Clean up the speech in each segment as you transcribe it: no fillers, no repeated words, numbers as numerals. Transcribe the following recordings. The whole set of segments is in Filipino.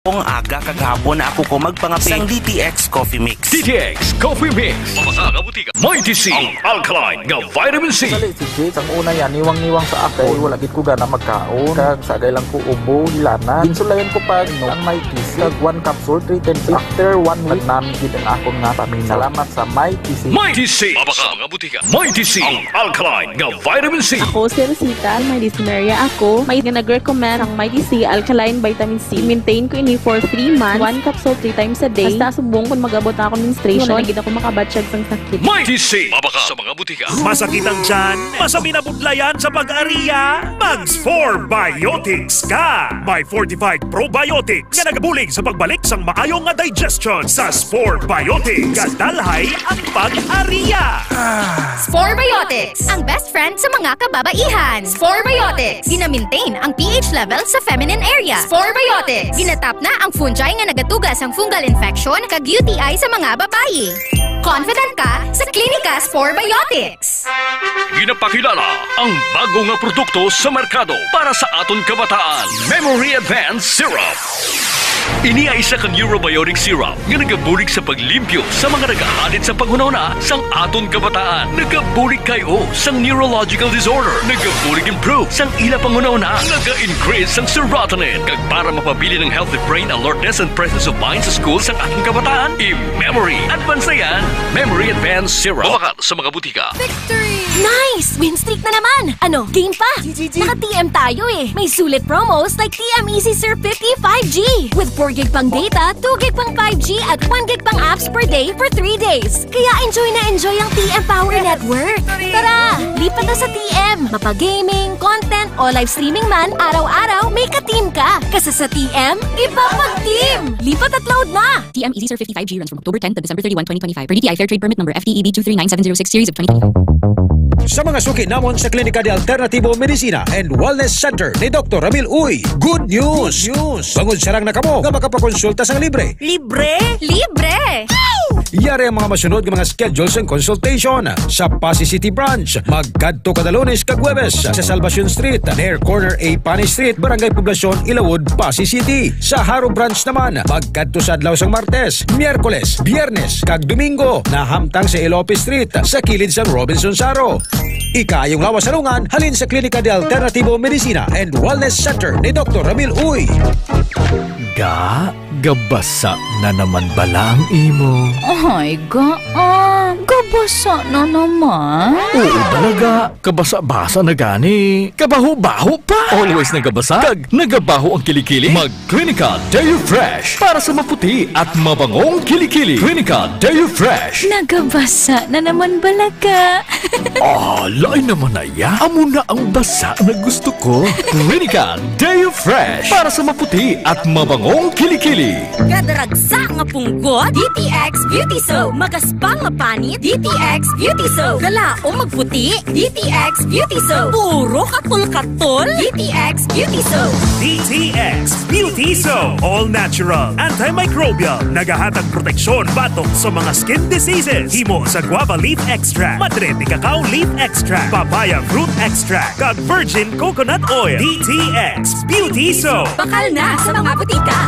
Kung aga kagahapon ako ko magpangapit sang DTX Coffee Mix. DTX Coffee Mix. Mamasa may TC ang alkaline nga vitamin C. Dali si Jake, ang una yan, niwang-niwang sa akin. Wala gid ko gana magkaon. Kag sagay lang ko ubo, hilana. Ginsulayan ko pa no, ang may TC. Kag 1 capsule, 3 times. After 1 week, namin gid ang akong nga paminaw. Salamat sa may TC. May TC. Mamasa mga butika. May TC ang alkaline nga vitamin C. Ako si Rosita, may dysmenorrhea ako. May nag-recommend ang may TC alkaline vitamin C. Maintain ko ini for 3 months. 1 capsule 3 times a day. Basta subong kung mag-abot na ako menstruation. Wala gid ako makabatsyag sang sakit. May TC. Mabaka sa mga butika. Masakit ang tiyan? Masami na budlayan sa pag-ariya? Mags 4 Biotics ka! May fortified probiotics nga nagabulig sa pagbalik sang maayong nga digestion sa Spore Biotics. Kadalhay ang pag-ariya! Spore Biotics, ang best friend sa mga kababaihan. Spore Biotics, gina-maintain ang pH level sa feminine area. Spore Biotics, ginatap na ang fungi nga nagatugas ang fungal infection kag UTI sa mga babayi. Confident ka sa Klinika Spore Biotics. Ginapakilala ang bago nga produkto sa merkado para sa aton kabataan. Memory Advanced Syrup. Ini ay isa ka neurobiotic syrup nga nagabulig sa paglimpyo sa mga nagahalit sa panghunahuna sang aton kabataan. Nagabulig kayo sang neurological disorder. Nagabulig improve sang ila panghunahuna. Naga-increase sang serotonin. Kag para mapabili ng healthy brain alertness and presence of mind sa school sang ating kabataan, i-Memory Advance na yan. Memory Advanced Syrup. Bawakan sa mga butika. Victory! Nice! Win streak na naman! Ano, game pa? Naka-TM tayo eh. May sulit promos like TM Easy Sir 50 5G. With 4 gig pang data, 2 gig pang 5G at 1 gig pang apps per day for 3 days. Kaya enjoy na enjoy ang TM Power Network. Tara, lipat na sa TM. Mapa-gaming, content o live streaming man, araw-araw may ka-team ka. Kasi sa TM, iba pag-team. Lipat at load na! TM Easy Sir 55G runs from October 10 to December 31, 2025 per DTI Fair Trade Permit number FTEB 239706 series of 2025. Sa mga suki namon sa Klinika de Alternativo Medicina and Wellness Center ni Dr. Ramil Uy, good news! Bangod sarang na kamo nga makapakonsulta sang libre. Libre? Libre! Yari ang mga masunod ng mga schedules and consultation sa Pasay City Branch. Magkadto kada Lunes kag Huwebes sa Salvacion Street, near corner A Pani Street, Barangay Poblacion, Ilawod, Pasay City. Sa Haro Branch naman, magkadto sa adlaw sang Martes, Miyerkules, Biyernes kag Domingo na hamtang sa Ilope Street sa kilid sang Robinson Saro. Ikayong lawas salungan halin sa Klinika de Alternativo Medicina and Wellness Center ni Dr. Ramil Uy. Gabasa na naman bala ang imo. Ay, gabasa na naman. Oo talaga, kabasa-basa na gani. Kabaho-baho pa. Always nagabasa, kag nagabaho ang kilikili. Mag-Klinika Deo Fresh para sa maputi at mabangong kilikili. Klinika Deo Fresh. Nagabasa na naman balaga. Lain naman na ya. Amo na ang basa na gusto ko. Klinika Deo Fresh para sa maputi at mabangong kilikili. Kadaragsa nga punggot, DTX Beauty Soap. Magaspang mapanit, DTX Beauty Soap. Gala o magputi, DTX Beauty Soap. Puro katol-katol, DTX Beauty Soap. DTX Beauty Soap. All natural, antimicrobial, nagahatag proteksyon batok sa mga skin diseases. Himo sa guava leaf extract, madre de cacao leaf extract, papaya fruit extract, kag virgin coconut oil. DTX Beauty Soap. Bakal na sa mga butika.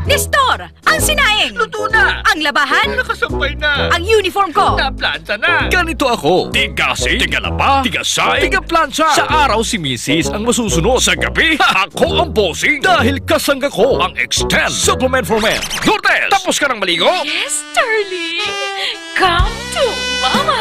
Nestor, ang sinaing! Luto na! Ang labahan! Nakasampay na! Ang uniform ko! Naplansa na! Ganito ako! Tigasi, tigalaba, tigasay, tigaplansa! Sa araw si Mrs. ang masusunod. Sa gabi, ako ang bossing! Dahil kasangga ko ang Extend Supplement for Men. Lourdes, tapos ka ng maligo? Yes, darling. Come to Mama.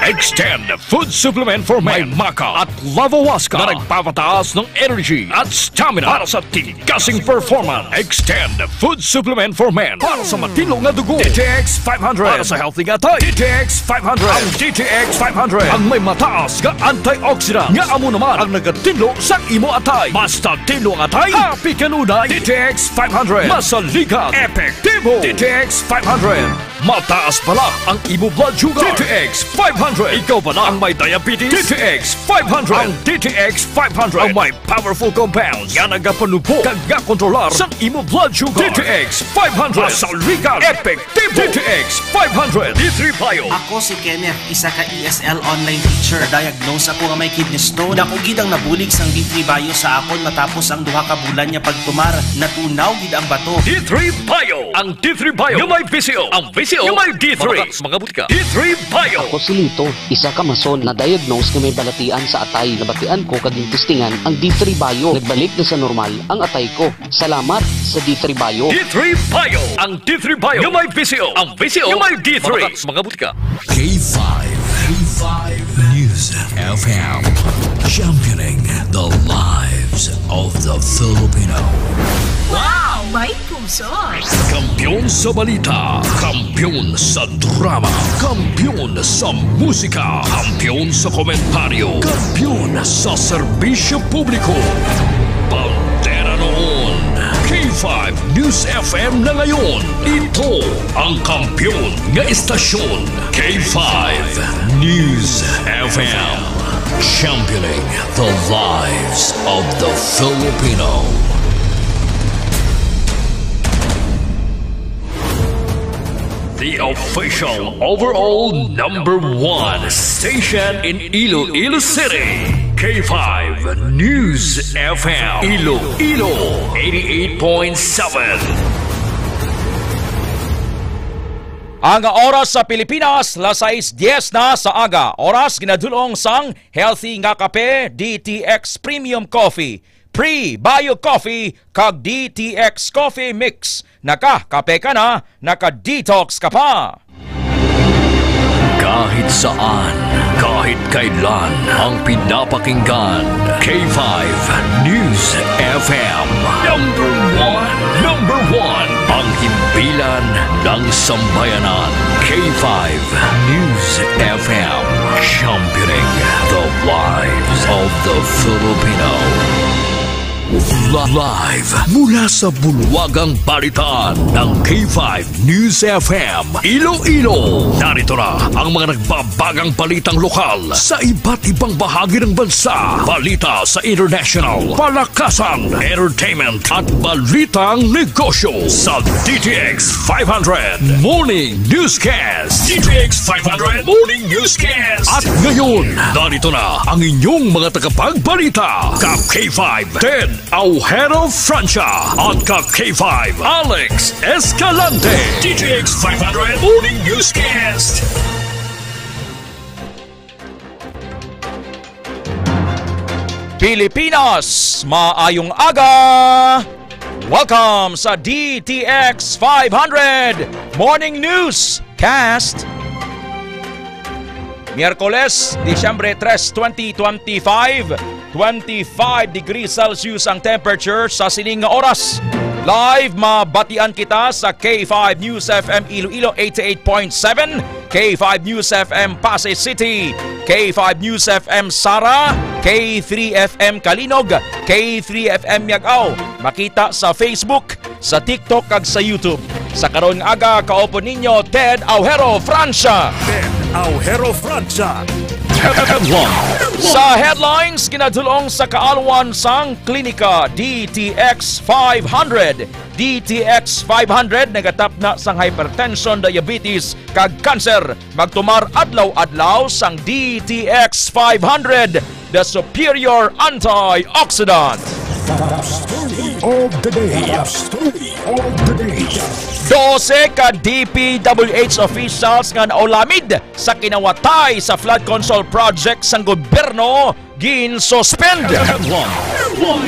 Extend Food Supplement for Men. May Maca at Lavawaska na nagpapataas ng energy at stamina para sa tigasing performance. Extend Food Supplement for Men para sa matino nga dugo. DTX 500 para sa healthy nga tay. DTX 500. Ang DTX 500 ang may mataas nga antioxidant nga amo naman ang nagatinlo sa imo atay. Basta tinlo nga atay, happy kanunay. DTX 500 masaligat, epektibo. DTX 500 mataas pala ang imo blood sugar. DTX 500 500. Ikaw ba na ang may diabetes? DTX 500. Ang DTX 500 ang may powerful compounds nga nagapanupo kag kontrolar sa imo blood sugar. DTX 500. Masaligan. Effective. DTX 500. D3 Bio. Ako si Kenneth, isa ka ESL online teacher. Diagnose ako nga may kidney stone. Dako gid ang nabulig sang D3 Bio sa akon matapos ang duha ka bulan niya pagtumar. Natunaw gid ang bato. D3 Bio. Ang D3 Bio yung may VCO. Ang VCO yung may D3. Mga butika. D3 Bio. Ako si Lito, isa ka mason na diagnose nga may balatian sa atay. Nabatian ko kaging testingan ang D3 Bio. Nagbalik na sa normal ang atay ko. Salamat sa D3 Bio. D3 Bio. Ang D3 Bio yung may VCO. Ang VCO yung may D3. Mga butika. K5 News FM, championing the lives of the Filipino. Wow! May puso! Kampiyon sa balita, kampiyon sa drama, kampiyon sa musika, kampiyon sa komentaryo, kampiyon sa serbisyo publiko. Pantera noon, K5 News FM na ngayon. Ito ang kampiyon nga istasyon. K5 News FM, championing the lives of the Filipino. The official overall #1 station in Iloilo City. K5 News FM. Iloilo 88.7. Ang oras sa Pilipinas, 6:10 na sa aga. Oras ginadulong sang healthy nga kape, DTX Premium Coffee, Pre-Bio Coffee, kag DTX Coffee Mix. Naka-kape ka na, naka-detox ka pa. Kahit saan, kahit kailan, ang pinapakinggan. K5 News FM. Number one. Ang himpilan ng sambayanan. K5 News FM. Championing the lives of the Filipino. Live mula sa bulwagang balitaan ng K5 News FM Iloilo. Narito na ang mga nagbabagang balitang lokal sa iba't ibang bahagi ng bansa. Balita sa international, palakasan, entertainment at balitang negosyo sa DTX 500 Morning Newscast. DTX 500 Morning Newscast. At ngayon, narito na ang inyong mga tagapagbalita. Kap K5 Ted Aujero Francia at ka K5 Alex Escalante. DTX 500 Morning Newscast. Pilipinas, maayong aga! Welcome sa DTX 500 Morning Newscast. Miyerkules, Disyembre 3, 2025, 25 degrees Celsius ang temperature sa sining nga oras. Live mabatian kita sa K5 News FM Iloilo 88.7, K5 News FM Pasay City, K5 News FM Sara, K3 FM Kalinog, K3 FM Yagaw. Makita sa Facebook, sa TikTok kag sa YouTube. Sa karon aga kaopo ninyo Ted Aujero Francia. Ted Aujero Francia. Sa headlines, ginadulong sa kaalwan sang klinika DTX 500. DTX 500 nagatap na sang hypertension, diabetes kag cancer. Magtumar adlaw-adlaw sang DTX 500, the superior antioxidant. Of the day. Story of the day. 12 ka DPWH officials nga naulamid sa kinawatay sa flood control project sang gobyerno gin-suspend.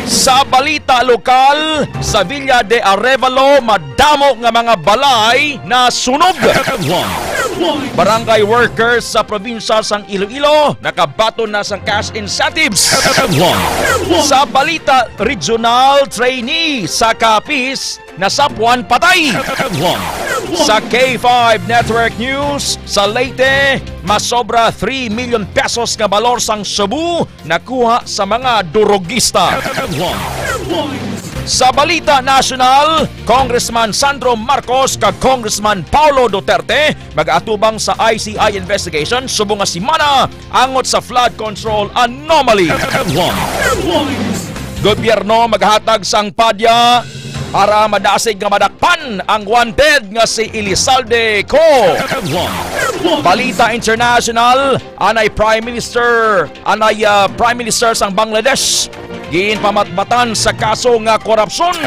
Sa balita lokal, sa Villa de Arevalo, madamo nga mga balay na sunog. Barangay workers sa probinsya sang Iloilo nakabaton na sang cash incentives. Sa balita regional, trainee sa Capiz nasapuan patay. Sa K5 Network News, sa Leyte, masobra 3 million pesos nga balor sang Cebu nakuha sa mga durogista. Sa balita national, Congressman Sandro Marcos kag Congressman Paulo Duterte mag-atubang sa ICI investigation subong nga simana angot sa flood control anomaly. Gobyerno maghatag sang padya para madasig nga madakpan ang wanted nga si Elizalde Co. Balita international, anay Prime Minister sang Bangladesh ginpamatbatan sa kaso nga korupsyon.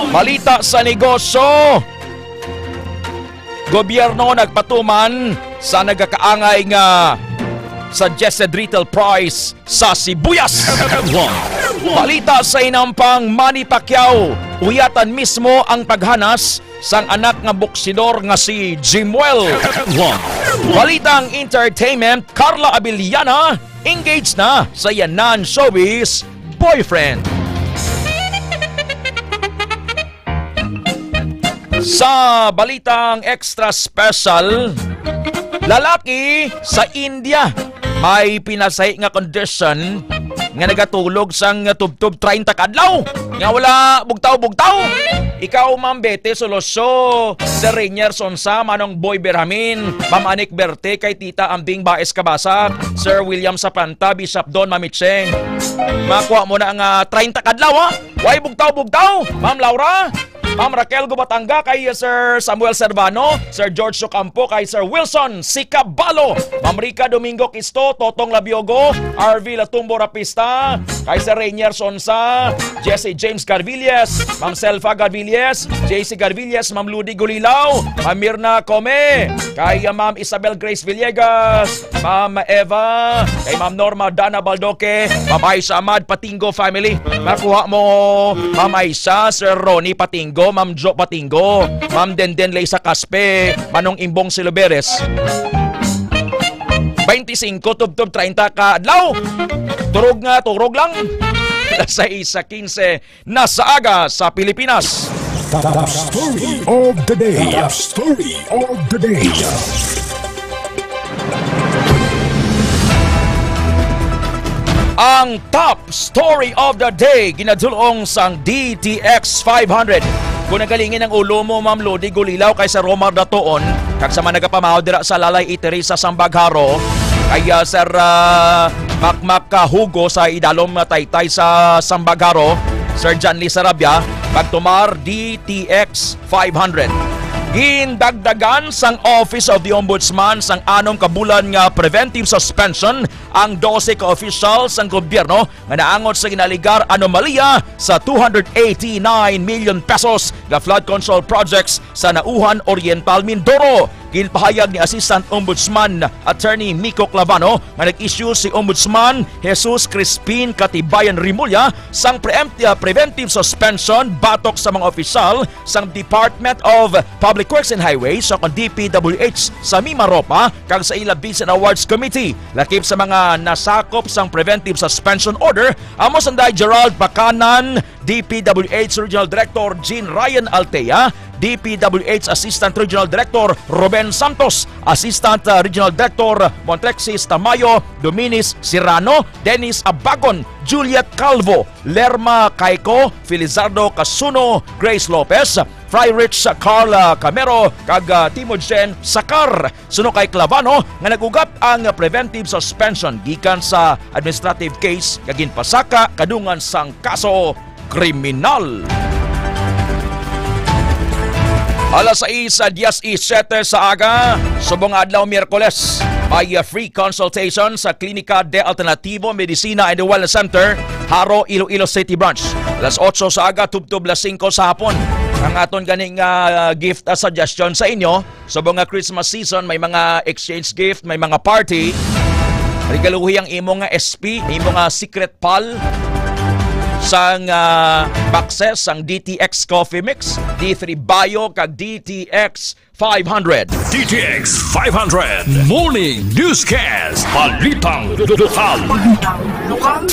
Balita sa negosyo, gobyerno nagpatuman sa nagakaangay nga suggested retail price sa sibuyas. Balita sa inampang Manny Pacquiao, uyatan mismo ang paghanas sang anak nga boksidor nga si Jimuel. Balitang entertainment, Carla Abiliana engaged na sa yanan showbiz boyfriend. Sa balitang extra special, lalaki sa India may pinasay nga condition nga nagatulog sang tubtub 30 kadlaw nga wala bugtaw-bugtaw. Ikaw, Ma'am Bete Soloso, Sir Rainier Sonsa, Manong Boy Berhamin, Ma'am Anik Berte, kay Tita Ambing Baes Kabasak, Sir William Sapanta, Bishop Don Mamicheng. Makuha mo na ang 30 kadlaw, ha? Why bugtaw-bugtaw? Ma'am Laura, Ma'am Raquel Gubatanga, kay Sir Samuel Servano, Sir George Ocampo, kay Sir Wilson Sicabalo, Ma'am Rica Domingo Kisto, Totong Labiogo, RV Latumbo Rapista, kay Sir Rainier Sonsa, Jesse James Garvilles, Ma'am Selfa Garvilles, JC Garvilles, Ma'am Ludi Gulilaw, Ma'am Mirna Come, kay Ma'am Isabel Grace Villegas, Ma'am Eva, kay Ma'am Norma Dana Baldoque, Ma'am Aisha Ahmad Patingo family. Nakuha mo, Ma'am Aisha, Sir Ronnie Patingo, Ma'am Jo Patingo, Ma'am Denden Leysa Caspe, Manong Imbong Siloberes. 25 tubtub 30 ka adlaw. Turog lang. Sa 1:15 na sa aga sa Pilipinas. The story of the day. The story of the day. Ang top story of the day ginadulong sang DTX 500. Kung nagalingin ang ulo mo, Ma'am Lodi Gulilaw, kay sa Romar Datoon, kag sa mga nagapamahaw dira sa Lalay Eatery sa Sambagharo, kay Sir Makmak Hugo sa Idalom Taytay sa Sambagharo, Sir John Lee Sarabia, pagtumar DTX 500. Gindagdagan sang Office of the Ombudsman sang 6 kabulan nga preventive suspension ang 12 ka-officials sang gobyerno nga naangot sa ginaligar anomalya sa 289 million pesos nga flood control projects sa Nauhan Oriental, Mindoro. Ginpahayag ni Assistant Ombudsman Attorney Miko Clavano nga nag-issue si Ombudsman Jesus Crispin Katibayan Rimulya sang preventive suspension batok sa mga opisyal sang Department of Public Works and Highways sa DPWH sa Mimaropa kag sa ila Bids and Awards Committee. Lakip sa mga nasakop sang preventive suspension order amo sanday Gerald Bacanan, DPWH Regional Director Jean Ryan Altea, DPWH Assistant Regional Director Ruben Santos, Assistant Regional Director Montrexis Tamayo, Dominis Sirano, Dennis Abagon, Juliet Calvo, Lerma Caico, Felizardo Casuno, Grace Lopez, Fryrich Carl Camero, kag Timogen Sakar. Suno kay Clavano nga nagugat ang preventive suspension gikan sa administrative case kagin pasaka kadungan sang kaso kriminal. Alas 6:17 sa aga, subong adlaw Miyerkules, may free consultation sa Klinika de Alternativo Medicina and Wellness Center, Haro, Iloilo City Branch. Alas 8 sa aga, tubtub las 5 sa hapon. Ang aton ganing gift suggestion sa inyo, subong Christmas season, may mga exchange gift, may mga party. Regaluhi ang imong SP, imong secret pal, sang boxes sang DTX Coffee Mix, D3 Bio kag DTX 500. DTX 500 Morning Newscast. Balitang lokal.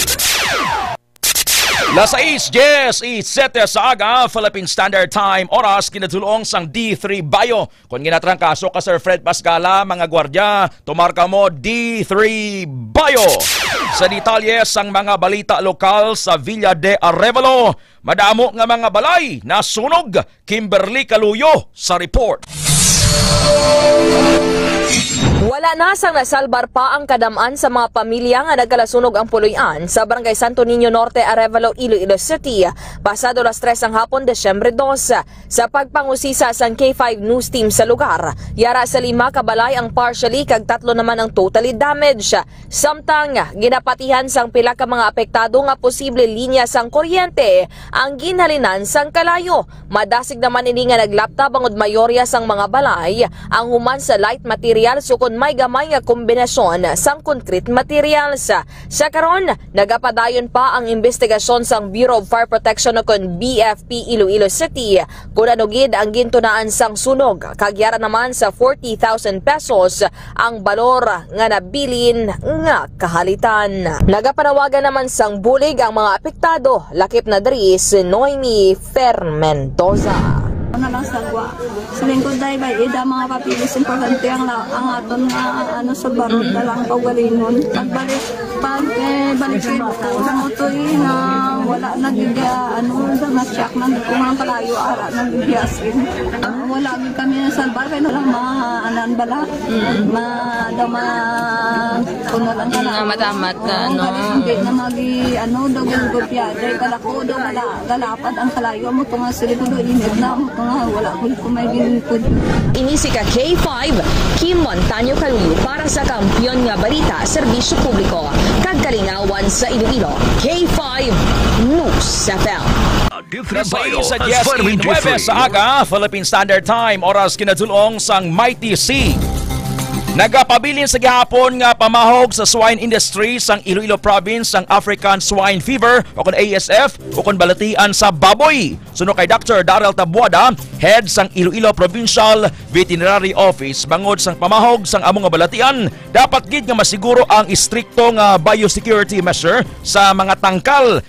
Las 6:17 sa aga, Philippine Standard Time, oras kinatulong sang D3 Bayo. Kung ginatrangkaso ka Sir Fred Pascala, mga gwardya, tumarka mo D3 Bayo. Sa detalye sang mga balita lokal sa Villa de Arevalo, madamo nga mga balay na sunog. Kimberly Caluyo sa report. Wala na sang nasalbar pa ang kadamaan sa mga pamilya nga nagkalasunog ang puluyan sa Barangay Santo Niño Norte, Arevalo, Iloilo City. Pasado las 3 ang hapon, Desyembre 2, sa pagpangusisa sang K5 News Team sa lugar. Yara sa 5 kabalay ang partially kag 3 naman ang totally damaged. Samtang ginapatihan sang pila ka mga apektado nga posible linya sang kuryente ang ginhalinan sang kalayo. Madasig naman ini nga naglapta bangod mayorya sang mga balay ang human sa light material sukon may gamay nga kombinasyon sang concrete materials. Sa karon, nagapadayon pa ang investigasyon sang Bureau of Fire Protection o kon BFP Iloilo City kung anugid ang gintunaan sang sunog. Kagyara naman sa 40,000 pesos ang balor nga nabilin nga kahalitan. Nagapanawagan naman sang bulig ang mga apektado. Lakip na diri si Noemi Fermentosa. Ano lang sagwa. Sa lingkod dahil ba, ida mga papilis importante ang aton nga sa barod na lang pagwalinon. Pagbalik, balikid ko sa motoy na wala nagigya, na-shock na kung ang kalayo, ara nagigyasin. Wala kami na salbar, kaya nalang maanan bala. Kung nalang kalayo. Matamat na, no? Hindi na daw gulgupya. Dahil kalako daw galapad ang kalayo. Mo ito nga sila ko init na. Mo ito nga wala ko may ginipod. Inisi ka K5, Kim Montaño Caluyo para sa Kampiyon nga Balita, Serbisyo Publiko, Kagkalingawan sa Iloilo, K5 News FM. Sa 10:09 sa aga, Philippine Standard Time, oras kinatulong sang Mighty Sea. Nagapabilin sa gihapon nga pamahog sa swine industry sang Iloilo Province ang African Swine Fever o kon ASF o kon balatian sa baboy. Suno kay Dr. Daryl Tabuada, head sang Iloilo Provincial Veterinary Office, bangod sang pamahog sang among nga balatian, dapat gid nga masiguro ang istrikto nga biosecurity measure sa mga tangkal,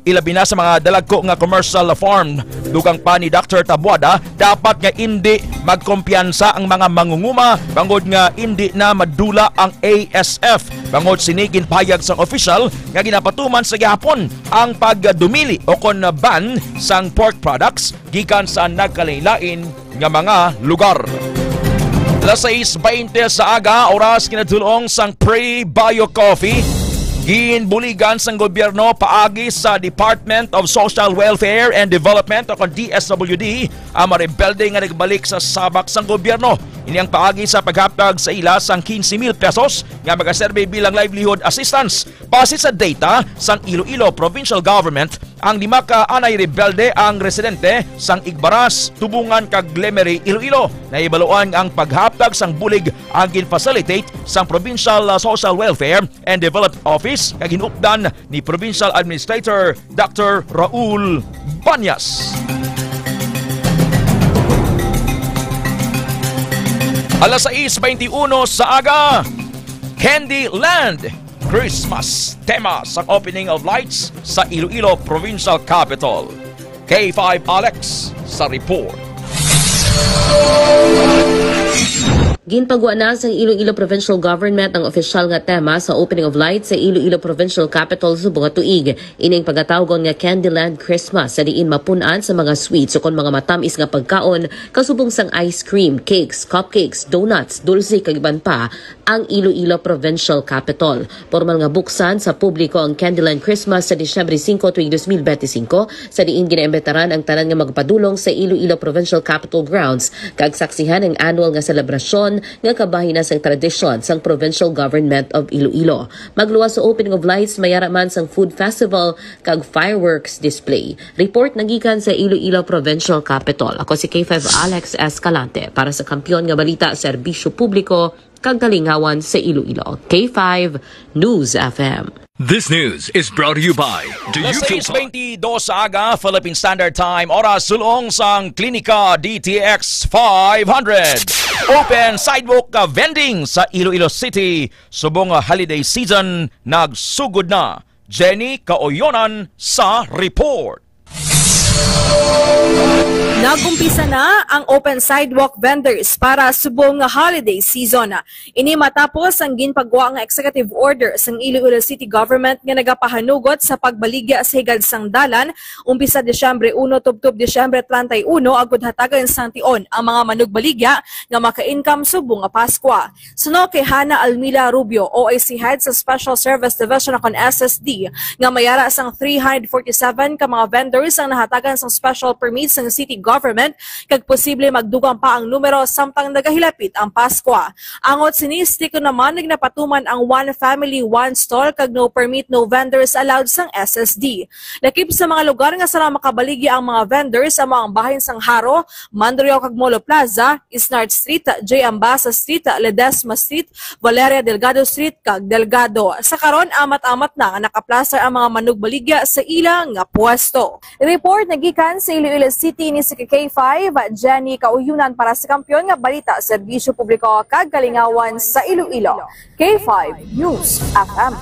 ilabi na sa mga dalagko nga commercial farm. Dugang pa ni Dr. Tabuada, dapat nga hindi magkumpiyansa ang mga mangunguma bangod nga hindi na madula ang ASF. Bangod sinigin pahayag sang official nga ginapatuman sa gihapon ang pagdumili o kon ban sang pork products gikan sa nagkalain-lain nga mga lugar. Alas 6:20 sa aga, oras kinatulong sang Pre-Bio Coffee. Ginbuligan sang gobyerno paagi sa Department of Social Welfare and Development o DSWD ang marebelde nga nagbalik sa sabak sang gobyerno. Ini ang paagi sa paghaptag sa ila sang 15,000 pesos nga magaserbe bilang livelihood assistance. Base sa data sang Iloilo Provincial Government, ang 5 ka anay rebelde ang residente sang Igbaras, Tubungan kag Lemery, Iloilo. Naibaluan ang paghaptag sang bulig ang gin-facilitate sang Provincial Social Welfare and Development Office kag hinupdan ni Provincial Administrator Dr. Raul Banyas. Alas 6:21 sa aga, Candyland Christmas tema sa opening of lights sa Iloilo Provincial Capital. K5 Alex sa report. Ginpagwa na sa Iloilo Provincial Government ang opisyal nga tema sa opening of lights sa Iloilo Provincial Capital subong nga tuig. Ining pagatawgon nga Candyland Christmas sa diin mapunan sa mga sweets o kon mga matamis nga pagkaon kasubong sang ice cream, cakes, cupcakes, donuts, dulce kag iban pa ang Iloilo Provincial Capital. Formal nga buksan sa publiko ang Candyland Christmas sa Disyembre 5 tuig 2025 sa diin ginaimbitaran ang tanan nga magpadulong sa Iloilo Provincial Capital Grounds kag saksihan ang annual nga selebrasyon nga kabahin na sa tradisyon sang Provincial Government of Iloilo. Magluwas sa opening of lights, mayara man sang food festival kag fireworks display. Report nagikan sa Iloilo Provincial Capital. Ako si K5 Alex Escalante para sa Kampiyon nga Balita, Serbisyo Publiko, kag Kalingawan sa Iloilo. K5 News FM. This news is brought to you by Alas 6:22 sa aga, Philippine Standard Time, oras sulong sang Klinika DTX 500. Open sidewalk vending sa Iloilo City. Subong holiday season, nagsugod na. Jenny Kaoyonan sa report. Nagumpisa na ang open sidewalk vendors para subong nga holiday season. Ini matapos ang ginpagawa nga executive order sang Iloilo City Government nga nagapahanugot sa pagbaligya sa higad sang dalan umpisa Disyembre 1 tubtob Disyembre 31 agud hatagan sang tion ang mga manugbaligya nga maka-income subong nga Pasko. Suno kay Hana Almila Rubio, OIC Head sa Special Service Division ng SSD, nga mayara sang 347 ka mga vendors ang nahatagan sang special permits ng City Government kag posible magdugang pa ang numero samtang nagahilapit ang Pasko. Angot sinistik ko naman nagnapatuman ang one family, one stall kag no permit, no vendors allowed sang SSD. Lakip sa mga lugar nga sara makabaligi ang mga vendors sa mga bahin sang Haro, Mandurriao kag Molo Plaza, Isnard Street, J. Ambasa Street, Ledesma Street, Valeria Delgado Street kag Delgado. Sa karon amat-amat na nga nakaplaster ang mga manugbaligya sa ilang nga pwesto. Report nagikan sa Iloilo City ni si K5, Jenny Kaoyonan para sa Kampiyon nga Balita, Serbisyo Publiko kag Kalingawan sa Iloilo. K5 News FM.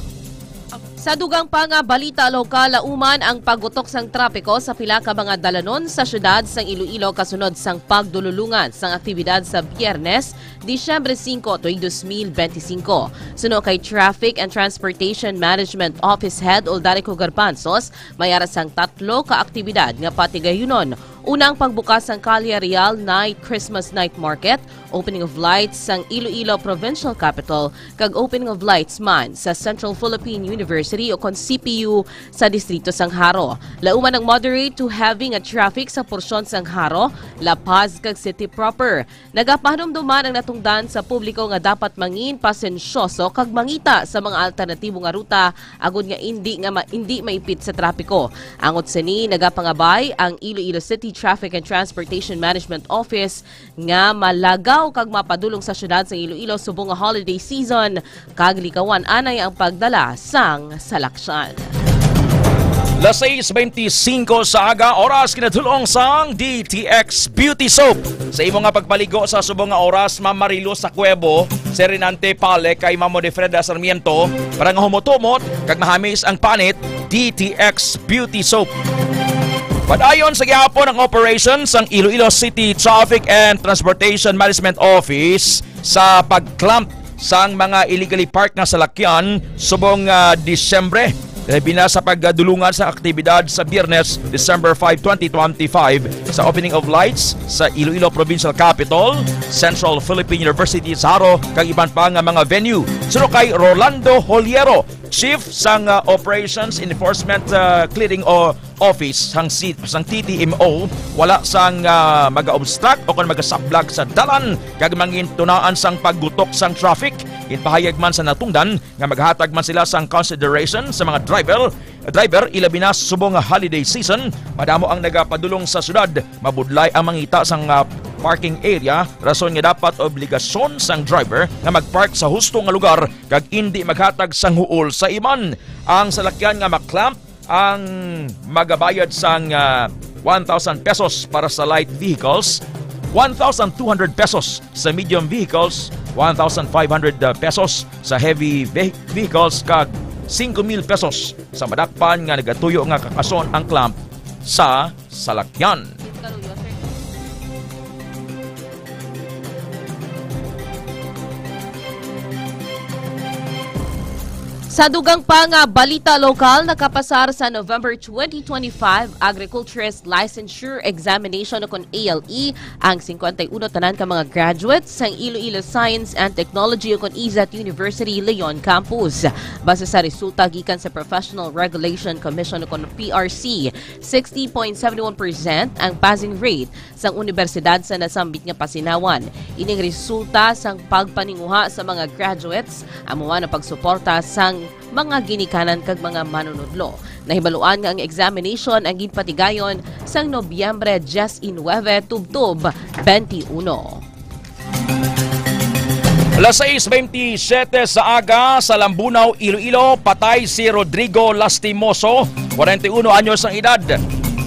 Sa dugang pa nga balita lokal, lauman ang paggutok sang trapiko sa pila ka mga dalanon sa syudad sang Iloilo kasunod sang pagdululungan sang aktibidad sa Biyernes, Disyembre 5, 2025. Suno kay Traffic and Transportation Management Office Head Oldarico Garbanzos, mayara sang 3 ka aktibidad nga patigayunon. Unang pagbukas ng Calle Real Night Christmas Night Market, opening of lights sang Iloilo Provincial Capital, kag opening of lights man sa Central Philippine University o kon CPU sa distrito sang Haro. Lauman ang moderate to having a traffic sa porsyon sang Haro, La Paz kag City proper. Nagapahanumduman ang natungdan sa publiko nga dapat mangin pasensyoso kag mangita sa mga alternatibo nga ruta agud nga hindi maipit sa trapiko. Angot sini nagapangabay ang Iloilo City Traffic and Transportation Management Office nga malagaw kag mapadulong sa syudad sa Iloilo subong nga holiday season kag likawan anay ang pagdala sang salaksyan. Las 6:25 sa aga, oras kinatulong sang DTX Beauty Soap. Sa imo nga pagpaligo sa subong nga oras, Ma'am Marilo sa Cuevo, Serinante Pale kay Mamo de Freda Sarmiento, para nga humutumot kag mahamis ang panit, DTX Beauty Soap. Padayon sa gihapon ang operations ang Iloilo City Traffic and Transportation Management Office sa pagclamp sang mga illegally parked nga salakyan subong Disyembre. Labi na sa pagdulungan sa aktibidad sa Biyernes, December 5, 2025 sa opening of lights sa Iloilo Provincial Capital, Central Philippine University sa Haro, kag iban pa nga mga venue. Suno kay Rolando Holiero, Chief sang Operations Enforcement Clearing Office sang TTMO, wala sang maga-obstruct o kung maga-sublock sa dalan kag mangintunaan sang paggutok sang traffic. Inpahayag man sa natungdan nga maghatag man sila sang consideration sa mga driver ilabi na subong holiday season. Madamo ang nagapadulong sa syudad, mabudlay ang mangita sang parking area, rason nga dapat obligasyon sang driver nga magpark sa husto nga lugar kag hindi maghatag sang huol sa iman. Ang salakyan nga maklamp ang magabayad sang 1,000 pesos para sa light vehicles, 1,200 pesos sa medium vehicles, 1,500 pesos sa heavy vehicles kag 5,000 pesos sa madakpan nga nagatuyo nga kakason ang clamp sa salakyan. Sa dugang pa nga balita lokal, nakapasar sa November 2025 Agriculturist Licensure Examination o kon ALE ang 51 tanan ka mga graduates sa Iloilo Science and Technology o kon ISAT University Leon Campus. Base sa resulta gikan sa Professional Regulation Commission o kon PRC, 60.71% ang passing rate sa universidad sa nasambit nga pasinawan. Ining resulta sang pagpaninguha sa mga graduates amo na pagsuporta sang mga ginikanan kag mga manunudlo. Nahibaluan nga ang examination ang ginpatigayon sang Nobyembre 19 tubtob 21. Alas 6:27 sa aga sa Lambunaw, Iloilo, patay si Rodrigo Lastimoso, 41 anyos ang edad.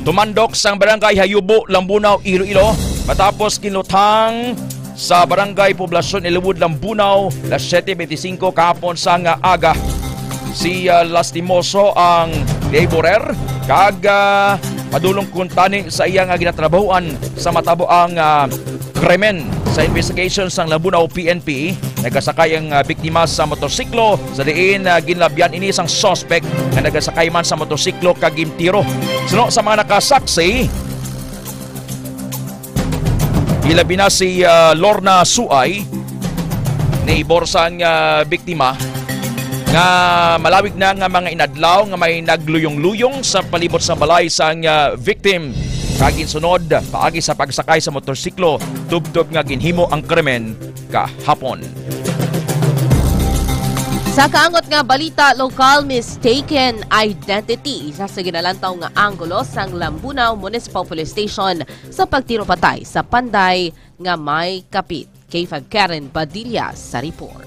Tumandok sang barangay Hayubo, Lambunaw, Iloilo matapos kinlutang sa barangay Poblasyon Ilawod, Lambunaw, alas 7:25 kahapon sa aga. si lastimoso ang laborer kag padulong kuntani sa iyang ginatrabahuan sa matabo ang krimen. Sa investigation sang Lambunaw PNP, nagasakay ang biktima sa motorsiklo sa diin ginlabyan ini isang suspect na nagasakay man sa motorsiklo kag gimtiro. Suno sa mga nakasaksi, ilabi na si Lorna Suay, neighbor sang biktima, nga malawig na nga mga inadlaw nga may nagluyong-luyong sa palibot sa balay sang victim. Kagin sunod, paagi sa pagsakay sa motorsiklo, tubtob nga ginhimo ang krimen kahapon. Sa kaangot nga balita, local mistaken identity isa sa ginalantaw nga anggulo sang Lambunaw Municipal Police Station sa pagtiro patay sa panday nga may kapit. K5 Karen Padilla sa report.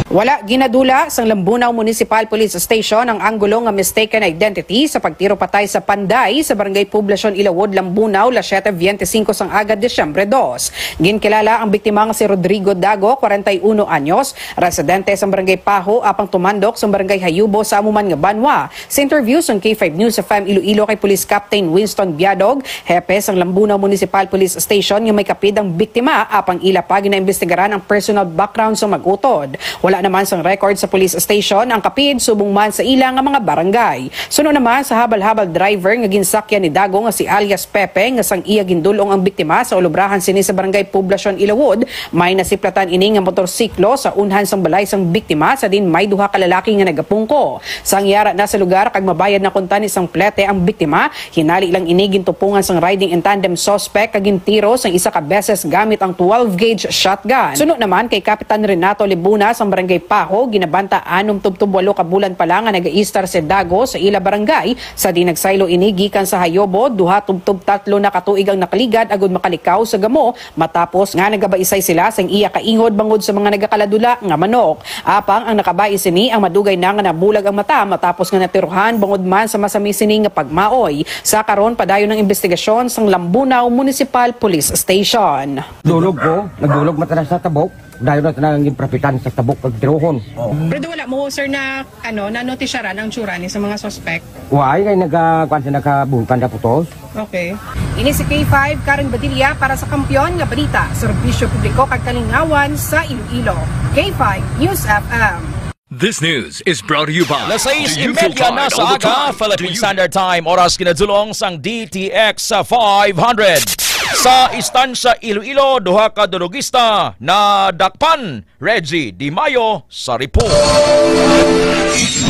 Wala ginadula sang Lambunaw Municipal Police Station ang anggulo nga mistaken identity sa pagtiro patay sa panday sa Barangay Poblasyon Ilawod, Lambunaw, Las 7:25 sang agad Disyembre 2. Ginkilala ang biktima nga si Rodrigo Dago, 41 anyos, residente sa Barangay Paho, apang tumandok sa Barangay Hayubo sa amuman nga Banwa. Sa interview sa K5 News FM Iloilo kay Police Captain Winston Biadog, hepe sang Lambunaw Municipal Police Station nga may kapid ang biktima, apang ila pa ginaimbestigaran ang personal background sa mag-utod. Wala naman sang record sa police station ang kapid subong man sa ilang nga mga barangay. Sunod naman sa habal-habal driver nga ginsakyan ni Dago nga si alias Pepe nga sang iya gindulong ang biktima sa ulubrahan sini sa Barangay Poblasyon Ilawod, may nasiplatan ini nga motorsiklo sa unhan sang balay sang biktima sa din may duha ka lalaki nga nagapungko. Sang yara na sa lugar kag mabayad na kuntan isang plete ang biktima, hinali lang ini gintupungan sang riding in tandem suspect kag gintiro sang isa ka beses gamit ang 12 gauge shotgun. Sunod naman kay Kapitan Renato Libuna sa Barangay Paho, ginabanta 6-8 ka bulan pa lang nga nag-iistar si Dago sa ila barangay sa di nagsaylo ini gikan sa Hayobo, 2-3 na katuig ang nakaligad agud makalikaw sa gamo matapos nga nagabaisay sila sang iya kaingod bangod sa mga nagakaladula nga manok. Apang ang nakabais ini ang madugay na nga nabulag ang mata matapos nga natiruhan bangod man sa masami sini nga pagmaoy. Sa karon padayon ng investigasyon sang Lambunaw Municipal Police Station. Dulog ko, nagdulog mata na sa tabok. Dahil na tanang propitan sa tabok pagdirohon. Pero wala mo, sir, na nanotisyaran ang tsura ni sa mga suspect? Why, kaya nagabungkan na putos. Okay. Ini si K5, Karen Badilla para sa Kampiyon nga Balita, Serbisyo Publiko kag Kalingawan sa Iloilo. K5 News FM. This news is brought to you by Alas 6:30 na sa aga, Philippine Standard Time, oras kinadulong sang DTX 500. Sa istansya Iloilo, duha ka drogista na dakpan. Reggie Di Mayo sa report.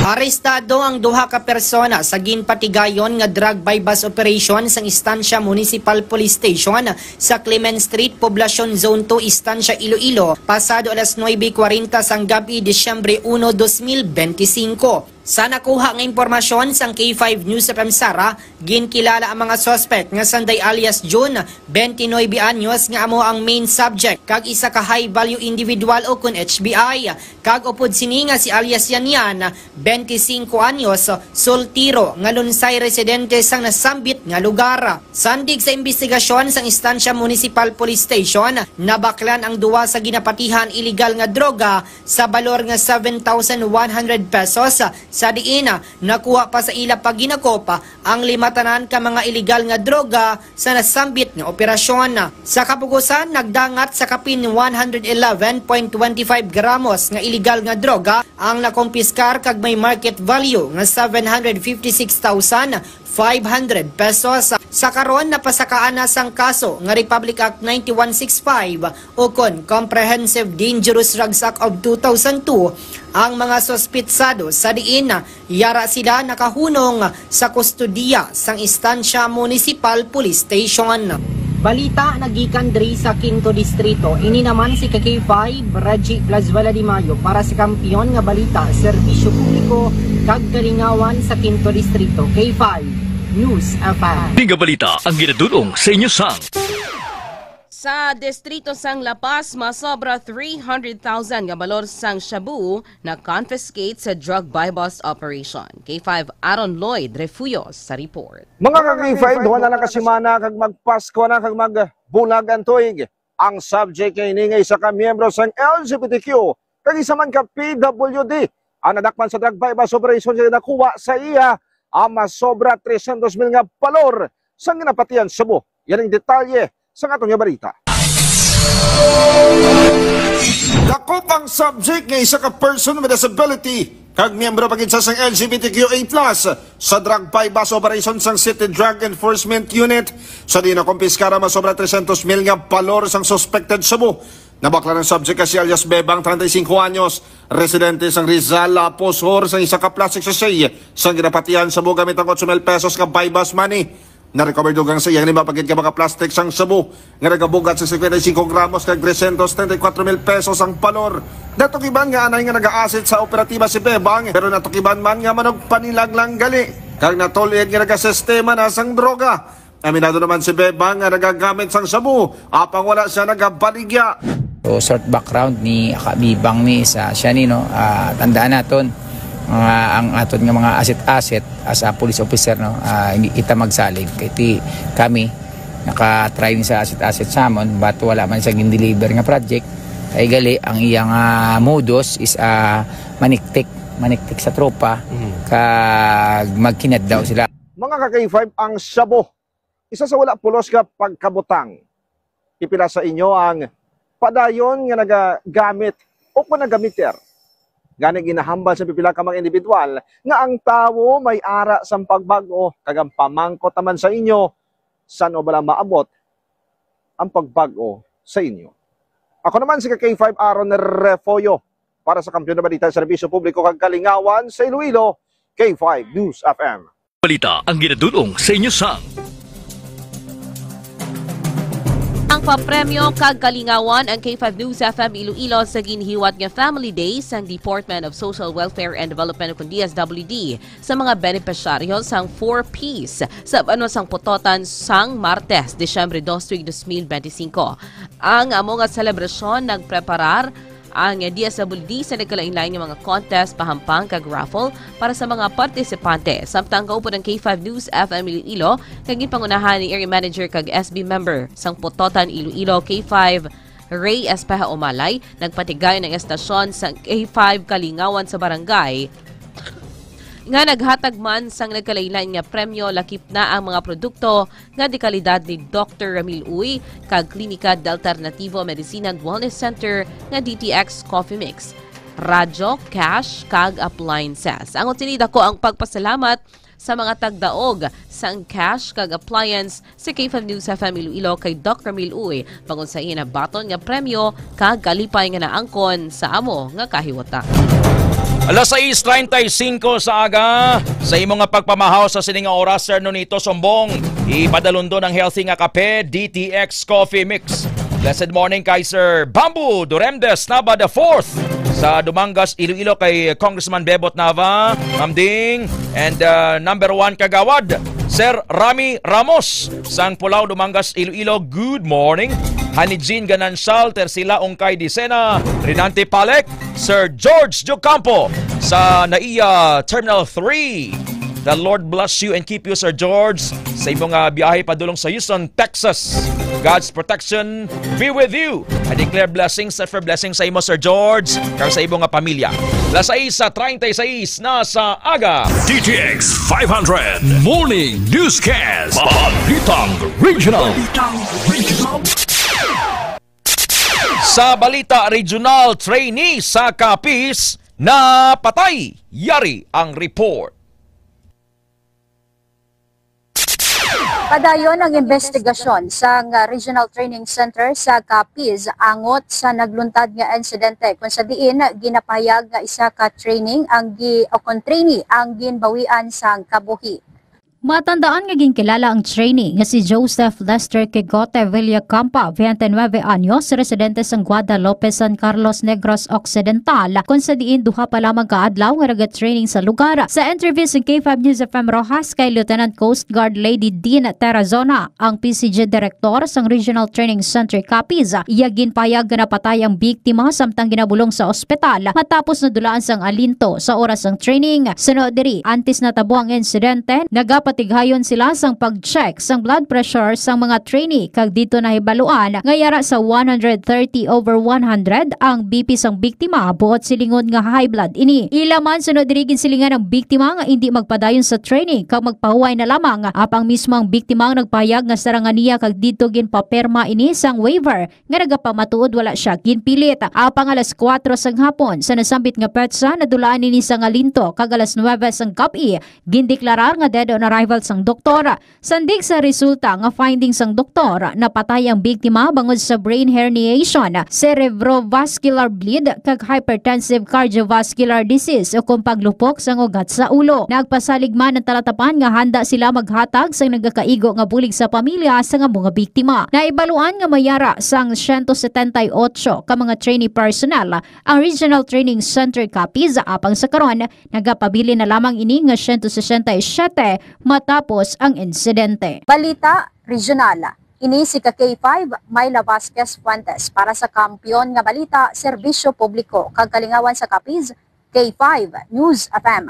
Arestado ang duha ka persona sa ginpatigayon nga drug bypass operation sa Istansya Municipal Police Station sa Clement Street, Poblasyon Zone 2, Istansya Iloilo, pasado alas 9:40 sang gabi, Disyembre 1, 2025. Sa nakuha nga impormasyon sang K5 News FM Sara, ginkilala ang mga suspect nga sanday alias June, 29 anyos nga amo ang main subject kag isa ka high value individual o kun HBI, kag upod sini nga si alias Yanyan, 25 anyos, soltiro nga lunsay residente sang nasambit nga lugar. Sandig sa investigasyon sang Istansya Municipal Police Station, nabaklan ang duwa sa ginapatihan illegal nga droga sa balor nga 7,100 pesos. Sa diin, nakuha pa sa ila pag ginakopa ang limatanan ka mga illegal nga droga sa nasambit nga operasyon. Sa kapugusan, nagdangat sa kapin 111.25 gramos nga illegal nga droga ang nakompiskar kag may market value nga 756,500 pesos. Sa karon napasakaan na sang kaso nga Republic Act 9165 o kon Comprehensive Dangerous Drugs Act of 2002 ang mga sospitsado sa diin yara sila nakahunong sa kustudiya sang Istansya Municipal Police Station. Balita nagikan diri sa Quinto Distrito. Ini naman si K5 Reggie Plazuela Di Mayo para sa Kampiyon nga Balita, Serbisyo Publiko kag Kalingawan sa Quinto Distrito. K5 News FM. Tinga balita ang ginadulong sa inyo sang. Sa distrito sang La Paz, masobra 300,000 nga balor sang shabu na confiscate sa drug buy-bust operation. K5 Aaron Lloyd Refuyos sa report. Mga ka-K5, duha na lang kasimana kag magpasko na kag magbulag ang tuig. Ang subject kay ningay sa ka miyembro sang LGBTQ kag isa man ka PWD ang nadakpan sa drug bypass operation sila nakuha sa iya ang masobra 300,000 nga palor sa ginapatian Cebu. Yan ang detalye sa atong balita. Dako pang subject nga isa ka person with disability kag miyembro pagid sa LGBTQA+ sa drug bypass operation sang City Drug Enforcement Unit sa di na kumpiskara masobra 300,000 nga palor sang suspected Cebu. Nabakla ng subject kasi alias Bebang, 35 anyos, residente sang Rizal, Posor, sa isa ka plastic sachet sang ginapatian Cebu gamit ang 8,000 pesos ka bypass money. Na-recover dugang sa iyang 5 pagid ka mga plastic sang Cebu nga nagabugat sa 55 gramos kag 334,000 pesos ang palor. Natukiban nga anay nga nag-a-asset sa operatiba si Bebang pero natukiban man nga manog panilag lang gali kag natulied nga nagasistema na sang droga. Aminado naman si Bebang nga nagagamit sang Cebu apang wala siya nagabaligya. So, short background ni Akabibang ni sa siya ni no, tandaan naton ang aton nga mga asset as a police officer no, hindi kita magsalig kay kami naka-try sa asset samon but wala man siya gin-deliver nga project ay gali ang iyang modus is maniktik sa tropa kag magkinat daw sila. Mga ka-K5 ang Cebu, isa sa wala pulos ka pagkabutang. Ipila sa inyo ang padayon nga nagagamit o kung nagamiter. Gani ginahambal sa pipila ka mga individual nga ang tawo may ara sa pagbago kagang pamangkot naman sa inyo saan o bala maabot ang pagbago sa inyo. Ako naman si K5 Aaron Refoyo para sa Kampiyon na Balita sa Serbisyo Publiko kag Kalingawan sa Iloilo, K5 News FM. Balita ang ginadulong sa inyo sang ang papremyo kag kalingawan ang K5 News FM Iloilo sa ginhiwat nga Family Day sang Department of Social Welfare and Development kung DSWD sa mga benepisyaryo sang 4Ps sa sang putotan sang Martes, Disyembre 2, 2025. Ang mga selebrasyon nagpreparar ang DSWD sa nagkalain-lain ng mga contest, pahampang kag raffle para sa mga partisipante. Samtang kaupo ng K5 News FM Iloilo, kaging pangunahan ni Area Manager kag SB member sang Putotan Iloilo K5 Ray Espeja Umalay, nagpatigay ng estasyon sa K5 Kalingawan sa barangay nga naghatag man sang nagkalain-lain nga premyo lakip na ang mga produkto nga di kalidad ni Dr. Ramil Uy kag Klinika de Alternativo Medicina and Wellness Center nga DTX Coffee Mix, radyo, cash kag appliances. Ang tinida ko ang pagpasalamat sa mga tagdaog sang cash kag appliance sa K5 News FM Iloilo kay Dr. Ramil Uy pangon sa iya na baton nga premyo kag kalipay nga naangkon sa amo nga kahiwata. Alas 6:35 sa aga, sa imong nga pagpamahaw sa sining nga oras, Sir Nonito Sombong, ipadalondo ng healthy nga kape, DTX Coffee Mix. Blessed morning kay Sir Bambu Duremdes Nava the 4th sa Dumangas, Iloilo kay Congressman Bebot Nava, Ma'am Ding, and number 1 kagawad, Sir Rami Ramos, sang Pulao, Dumangas, Iloilo, good morning. Hani Jean Ganansal, Tersila Ongkay Disena, Rinante Palek, Sir George Jocampo sa NAIA Terminal 3. The Lord bless you and keep you, Sir George, sa imong biyahe padulong sa Houston, Texas. God's protection be with you. I declare blessings for blessings sa imo, Sir George, kag sa imong pamilya. Las 6:36 na sa aga. DTX 500 Morning Newscast. Balitang Regional. Sa Balita Regional, trainee sa Capiz na patay. Yari ang report. Padayon ang investigasyon sa Regional Training Center sa Capiz angot sa nagluntad nga insidente kung sa diin ginapayag nga isa ka training ang trainee ang ginbawian sa kabuhi. Matandaan nga ginkilala ang trainee nga si Joseph Lester Quigote Villacampa, 29 anyos, residente sa Guadalupe, San Carlos Negros Occidental, kung sa diin duha pa lamang kaadlaw nga naga-training sa lugar. Sa interview sa K5 News FM Rojas kay Lieutenant Coast Guard Lady Dean Terrazona, ang PCG Director sa Regional Training Center Capiz, iya ginpayag nga napatay ang biktima samtang ginabulong sa ospital matapos nadulaan sang alinto sa oras ng training. Sunod diri, antes natabo ang insidente, nagapat tighayon sila sang pag-check sang blood pressure sang mga trainee kag dito nahibaluan nga yara sa 130/100 ang BP sang biktima buot silingon nga high blood ini. Ila man sunod dirigin silingan ang biktima nga hindi magpadayon sa training kag magpahuway na lamang apang mismong biktima ang nagpahayag nga sarangan niya kag dito ginpaperma ini sang waiver nga nagapamatuod wala siya ginpilit. Apang alas 4 sang hapon sa nasambit nga petsa nadulaan ini sang alinto kag alas 9 sang gabi gindeklarar nga dead on arrival sang doktor. Sandig sa resulta nga findings sang doktor napatay ang biktima bangod sa brain herniation, cerebrovascular bleed kag hypertensive cardiovascular disease o kung paglupok sang ugat sa ulo. Nagpasalig man ang talatapan nga handa sila maghatag sang nagakaigo nga bulig sa pamilya sa nga mga biktima. Naibaluan nga mayara sang 178 ka mga trainee personnel ang Regional Training Center Capiz apang sa karon nagapabili na lamang ini nga 167 matapos ang insidente. Balita Regional. Ini si K5 Myla Vasquez Fuentes para sa Kampiyon nga Balita Serbisyo Publiko kag kalingawan sa Capiz, K5 News FM.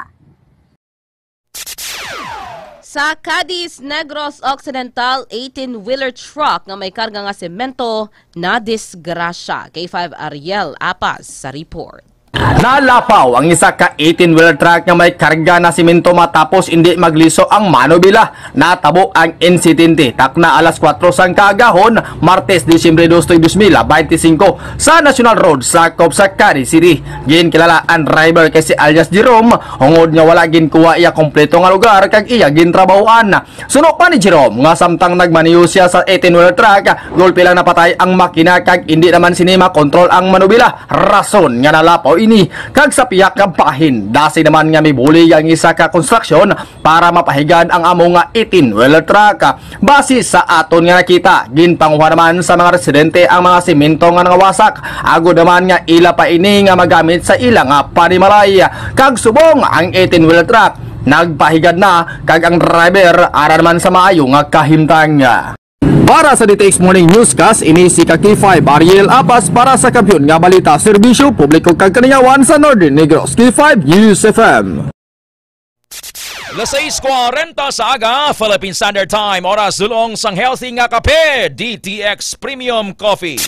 Sa Cadiz, Negros Occidental, 18-wheeler truck nga may karga nga semento na disgrasya. K5 Ariel Apas sa report. Nalapaw ang isa ka 18-wheeler truck nga may karga na simento matapos hindi magliso ang manobila. Natabo ang insidente takna alas 4 sang kaagahon, Martes, Disyembre 2, 2025 sa National Road sa Cadiz City. Ginkilala ang driver kay si alias Jerome, hungod nga wala ginkuha iya kompleto nga lugar kag iya gintrabahoan. Sunok pa ni Jerome nga samtang nagmaniyo siya sa 18-wheeler truck, gulpi lang napatay ang makina kag hindi naman sinima kontrol ang manobila. Rason nga nalapaw ini kag sa piyak nga pahin dasi naman nga mibuli ang isa ka konstruksyon para mapahigan ang amo nga 18-wheeler truck. Base sa aton nga nakita, ginpanguha naman sa mga residente ang mga simento nga nangawasak. Agod naman nga ila pa ini nga magamit sa ilang nga panimalay. Kag subong ang 18-wheeler truck nagpahigad na kag ang driver ara naman sa maayo nga kahimtang. Para sa DTX Morning Newscast, ini si K5 Ariel Apas para sa Kampiyon nga Balita Serbisyo Publiko kag kalingawan sa Northern Negros. K5 News FM. Las 6:40 sa aga, Philippine Standard Time, oras dulong sang healthy nga kape, DTX Premium Coffee.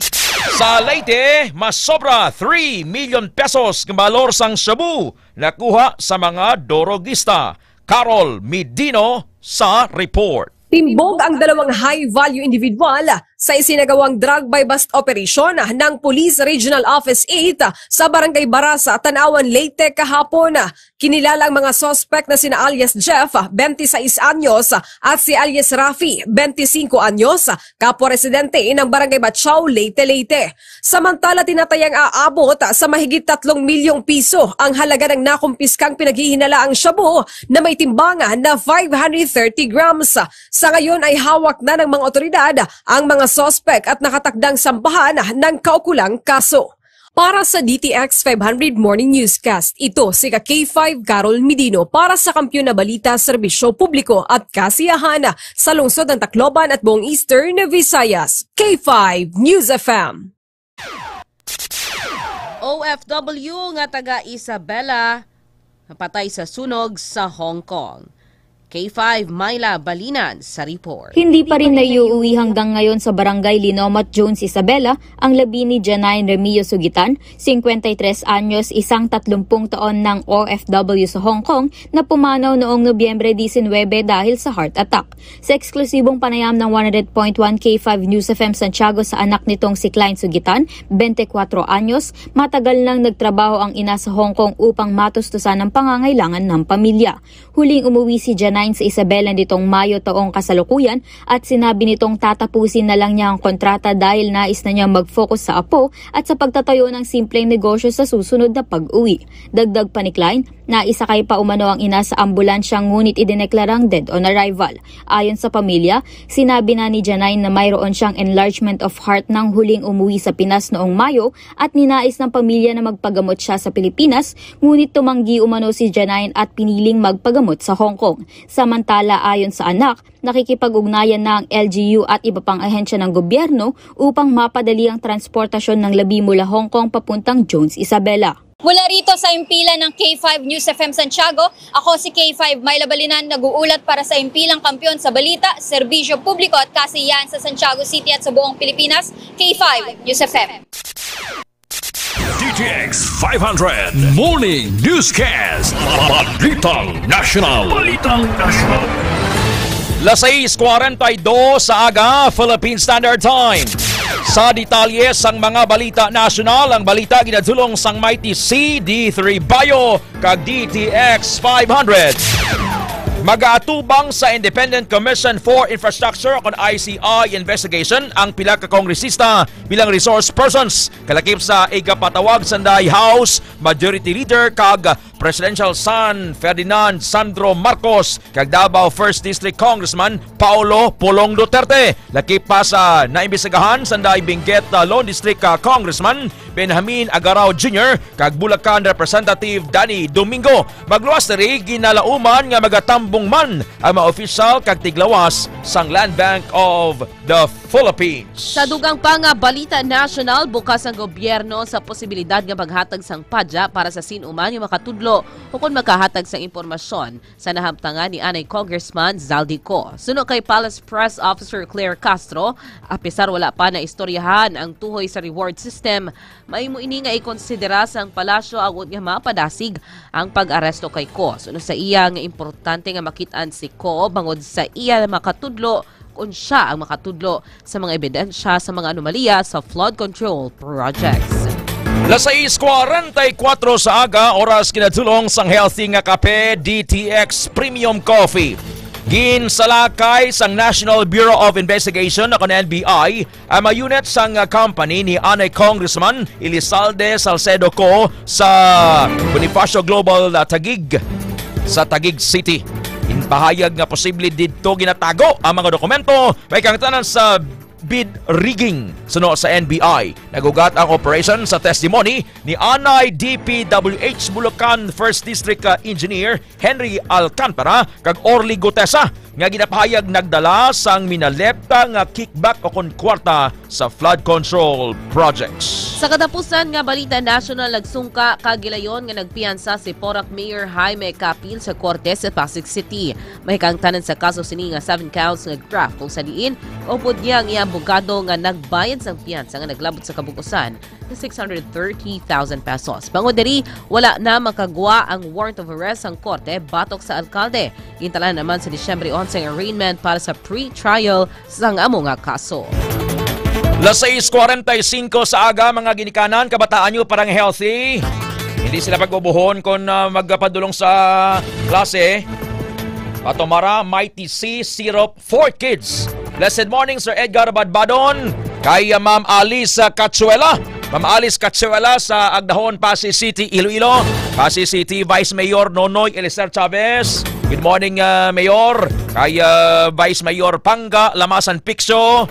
Sa Leyte, mas sobra 3 million pesos ng balor sang shabu nakuha sa mga dorogista. Carol Medino sa report. Timbog ang dalawang high-value individual sa isinagawang drug by bust operation ng Police Regional Office 8 sa Barangay Barasa, Tanawan, Leyte kahapon. Kinilala ang mga suspect na sina alias Jeff, 26 anyos, at si alias Rafi, 25 anyos, kapwa-residente ng Barangay Batchao, Leyte, Leyte. Samantala, tinatayang aabot sa mahigit 3 milyong piso ang halaga ng nakumpiskang pinaghihinalaang shabu na may timbangan na 530 grams. Sa ngayon ay hawak na ng mga otoridad ang mga suspect at nakatakdang sampahan ng kaukulang kaso. Para sa DTX 500 Morning Newscast, ito si K5 Carol Medino para sa Kampiyon na Balita, Serbisyo Publiko at Kasiyahan sa lungsod ng Tacloban at buong Eastern Visayas. K5 News FM. OFW nga taga Isabela napatay sa sunog sa Hong Kong. K5 Myla Balinan sa report. Hindi pa rin naiuwi hanggang ngayon sa Barangay Linomat Jones, Isabela ang labi ni Janine Remillo Sugitan, 53 anyos, isang 30 taon ng OFW sa Hong Kong na pumanaw noong Nobyembre 19 dahil sa heart attack. Sa eksklusibong panayam ng 100.1 K5 News FM Santiago sa anak nitong si Klein Sugitan, 24 anyos, matagal nang nagtrabaho ang ina sa Hong Kong upang matustusan ang pangangailangan ng pamilya. Huling umuwi si Janine sa Isabela nitong Mayo taong kasalukuyan at sinabi nitong tatapusin na lang niya ang kontrata dahil nais na niya mag-focus sa apo at sa pagtatayo ng simpleng negosyo sa susunod na pag-uwi. Dagdag pa ni Klein, naisakay pa umano ang ina sa ambulansya ngunit idineklarang dead on arrival. Ayon sa pamilya, sinabi na ni Janine na mayroon siyang enlargement of heart nang huling umuwi sa Pinas noong Mayo at ninais ng pamilya na magpagamot siya sa Pilipinas ngunit tumanggi umano si Janine at piniling magpagamot sa Hong Kong. Samantala, ayon sa anak, nakikipag-ugnayan na ang LGU at iba pang ahensya ng gobyerno upang mapadali ang transportasyon ng labi mula Hong Kong papuntang Jones, Isabela. Mula rito sa impilan ng K5 News FM Santiago, ako si K5 Myla Balinan, nag-uulat para sa impilang kampiyon sa balita, serbisyo publiko at kasiyahan sa Santiago City at sa buong Pilipinas, K5 News FM. DTX 500 Morning Newscast. Balitang National. Las 6:42 sa aga, Philippine Standard Time. Sa detalye sang mga balita nasyonal, ang balita ginadulong sang Mighty C, D3 Bio, kag DTX 500. Mag-aatubang sa Independent Commission for Infrastructure on ICI investigation ang pila ka kongresista bilang resource persons kalakip sa igapatawag sanday House Majority Leader kag Presidential son Ferdinand Sandro Marcos kag Davao 1st District Congressman Paulo Pulong Duterte. Lakip pa sa naimbestigahan sanday Benguet Lone District Congressman Benjamin Agarao Jr. kag Bulacan Representative Danny Domingo. Magluwas diri ginalauman nga magatambong man ang mga opisyal kag tiglawas sang Land Bank of the Philippines. Sa dugang pa nga balita national, bukas ang gobyerno sa posibilidad nga maghatag sang padya para sa sinuman nga makatudlo o kung makahatag sang impormasyon sa nahamtangan ni anay Congressman Zaldico. Suno kay Palace Press Officer Claire Castro, apisar wala pa na istoryahan ang tuhoy sa reward system, maimo ini nga ikonsidera sang palasyo agud nga mapadasig ang pag-aresto kay Ko. Suno sa iya nga importante nga makitaan si Ko bangod sa iya na makatudlo kung siya ang makatudlo sa mga ebidensya sa mga anomalya sa flood control projects. Las 6:44 sa aga, oras kinadulong sang healthy nga kape DTX Premium Coffee. Ginsalakay sang National Bureau of Investigation o NBI ang mga unit sang company ni anay Congressman Elizalde Salcedo Co sa Bonifacio Global Taguig sa Taguig City. Inpahayag nga posible dito ginatago ang mga dokumento may kangtanan sa bid rigging suno sa NBI. Nagugat ang operation sa testimony ni anay DPWH Bulacan 1st District Engineer Henry Alcantara kag Orly Gutesa nga ginapahayag nagdala sang minalepta nga kickback o kwarta sa flood control projects. Sa katapusan nga balita national, nagsungka kagilayon nga nagpiyansa si Porac Mayor Jaime Capil sa korte sa Pasig City. May kangtanan sa kaso sini nga 7 counts nga graft kung sa diin upod niya ang iyang abogado nga nagbayad sang piyansa nga naglabot sa kabukusan na 630,000 pesos. Pangudiri, wala na makagwa ang warrant of arrest ang korte batok sa alkalde. Gintala naman sa Disyembre 11 ang arraignment para sa pre-trial sa amo nga kaso. Las 6:45 sa aga, mga ginikanan, kabataan nyo parang healthy. Hindi sila pagbubuhon kung magpadulong sa klase. Patomara, Mighty C, Syrup, 4 kids. Blessed morning, Sir Edgar Badbadon. Kay Ma'am Alice Katsuela. Ma'am Alice Katsuela sa Agdahon, Pasig City, Iloilo. Pasig City Vice Mayor Nonoy Elicer Chavez. Good morning, Mayor. Kay Vice Mayor Panga Lamasan Pixo.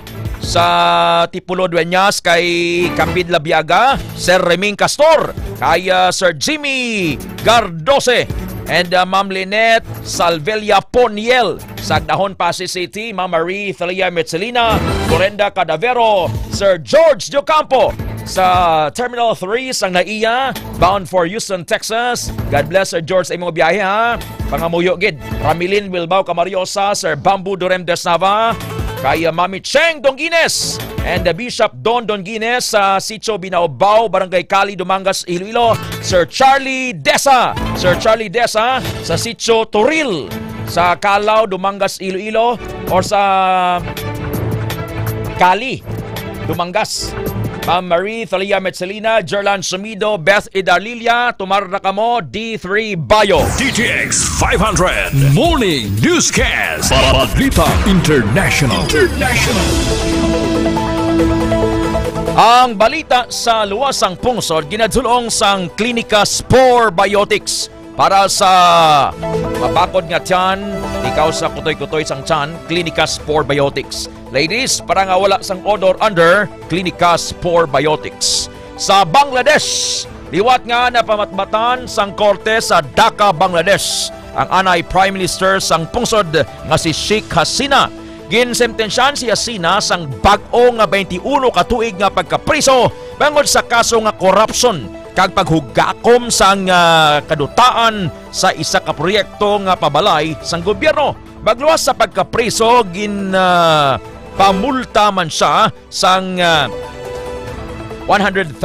Sa Tipulo Dueñas kay Cambid Labiaga, Sir Reming Castor, kay Sir Jimmy Gardose, and Ma'am Lynette Salvelia Poniel sa Agdahon, Pasig City, Ma'am Marie Thalia Metzelina, Corenda Cadavero, Sir George Docampo sa Terminal 3 sang Naiya, bound for Houston, Texas. God bless Sir George sa imong biyahe ha. Pangamuyo gid. Ramilin Wilbao Camariosa, Sir Bambu Dorem Desnava, kay Mami Cheng Dongines and Bishop Don Dongines sa Sitio Binaobao, Barangay Cali, Dumangas, Iloilo. Sir Charlie Desa sa Sitio Toril sa Calao, Dumangas, Iloilo, or sa Cali, Dumangas. Ma'am Marie Thalia Metzelina, Jerlan Sumido, Beth Idalilia, tumar na kamo, D3 Bio. DTX 500 Morning Newscast. Balita International. Ang balita sa luwasang pungsod, ginadulong sang Klinika Spore Biotics para sa mabakod nga tiyan, ikaw sa kutoy-kutoy sang tiyan, Klinika Spore Biotics. Ladies, para nga wala sang odor under Klinika Spore Biotics. Sa Bangladesh, liwat nga napamatmatan sang korte sa Dhaka, Bangladesh ang anay Prime Minister sang pungsod nga si Sheikh Hasina. Ginsentensyahan si Hasina sang bag-o nga 21 ka tuig nga pagkapriso bangod sa kaso nga corruption kag paghugakom sang kadutaan sa isa ka proyekto nga pabalay sang gobyerno. Magluwas sa pagkapriso, pamulta man siya sang 100,000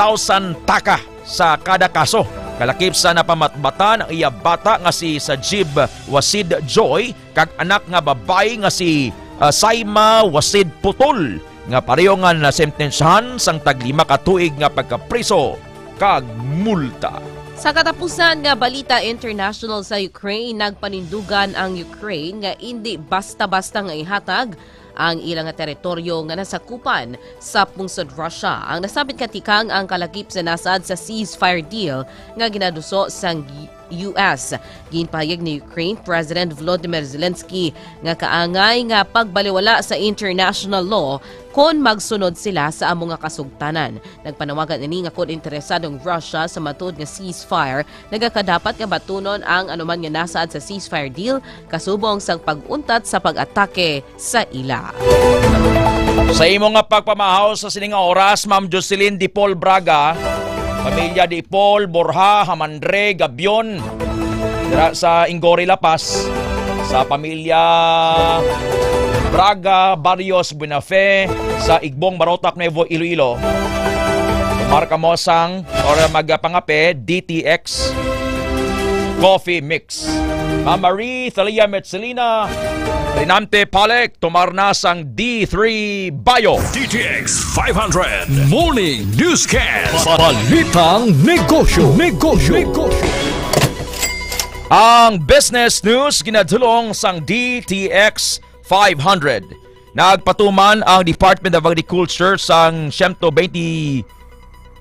taka sa kada kaso. Kalakip sa napamatbatan ang iya bata nga si Sajib Wasid Joy kag anak nga babae nga si Saima Wasid Putol nga pareho nga nasentensyahan sang tag-5 ka tuig nga pagkapriso kag multa. Sa katapusan nga balita international sa Ukraine, nagpanindugan ang Ukraine nga hindi basta-basta nga ihatag ang ilang teritoryo nga nasakupan sa pungsod Russia. Ang nasabit katikang ang kalakip sa nasad sa ceasefire deal nga ginaduso sang US. Ginpahayag ni Ukraine President Volodymyr Zelensky nga kaangay nga pagbaliwala sa international law kung magsunod sila sa among nga kasugtanan. Nagpanawagan ini nga kung interesadong Russia sa matud nga ceasefire, nagakadapat nga batunon ang anuman nga nasad sa ceasefire deal kasubong sang pag-untat sa pag-atake sa ila. Sa imo nga pagpamahaw sa sining nga oras, Ma'am Jocelyn Di Paul Braga, pamilya Di Paul, Borja, Hamandre, Gabion, sa Ingori, La Paz, sa pamilya Braga, Barrios, Buenafe, sa Igbong, Barotac, Nuevo, Iloilo. Marka mo sang or magapangape DTX Coffee Mix. Ma'am Marie Thalia Metzelina, Rinante Palek, tumarna sang D3 Bio. DTX 500 Morning Newscast. Balitang negosyo. Ang business news ginadulong sang DTX 500. Nagpatuman ang Department of Agriculture sang 120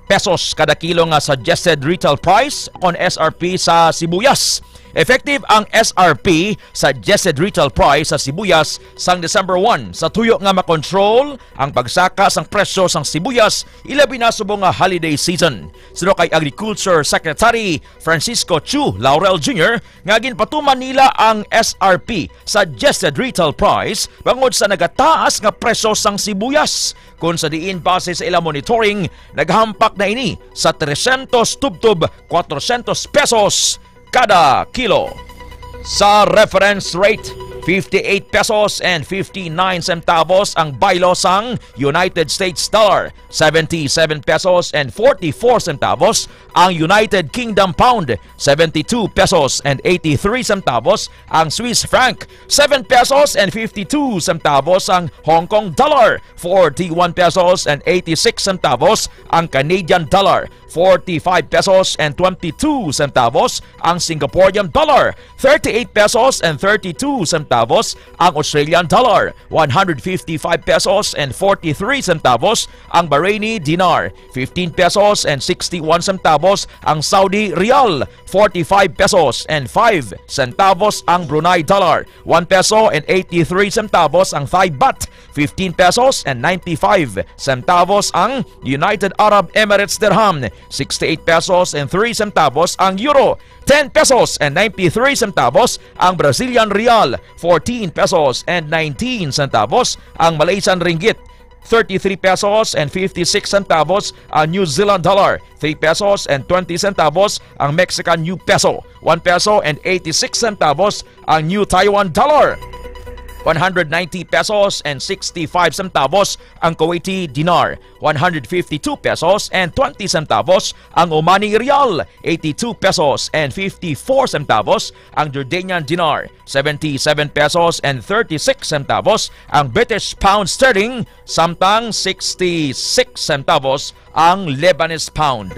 pesos kada kilo nga suggested retail price on SRP sa sibuyas. Effective ang SRP, suggested retail price sa sibuyas sang December 1 sa tuyo nga makontrol ang pagsaka sang presyo sang sibuyas ilabi na subong nga holiday season. Sino kay Agriculture Secretary Francisco Chu Laurel Jr. nga ginpatuman nila ang SRP, suggested retail price, bangod sa nagataas nga presyo sang sibuyas. Kung sa diin base sa ilang monitoring, naghampak na ini sa 300 tubtub 400 pesos kada kilo. Sa reference rate, 58 pesos and 59 centavos ang baylo sang United States dollar, 77 pesos and 44 centavos ang United Kingdom pound, 72 pesos and 83 centavos ang Swiss franc, 7 pesos and 52 centavos ang Hong Kong dollar, 41 pesos and 86 centavos ang Canadian dollar, 45 pesos and 22 centavos ang Singaporean dollar, 38 pesos and 32 centavos ang Australian dollar, 155 pesos and 43 centavos ang Bahraini dinar, 15 pesos and 61 centavos ang Saudi Riyal, 45 pesos and 5 centavos ang Brunei dollar, 1 peso and 83 centavos ang Thai baht, 15 pesos and 95 centavos ang United Arab Emirates dirham, 68 pesos and 3 centavos ang euro, 10 pesos and 93 centavos ang Brazilian real, 14 pesos and 19 centavos ang Malaysian ringgit, 33 pesos and 56 centavos ang New Zealand dollar, 3 pesos and 20 centavos ang Mexican new peso, 1 peso and 86 centavos ang New Taiwan dollar, 190 pesos and 65 centavos ang Kuwaiti dinar, 152 pesos and 20 centavos ang Omani Riyal, 82 pesos and 54 centavos ang Jordanian dinar, 77 pesos and 36 centavos ang British pound sterling, samtang 66 centavos ang Lebanese pound.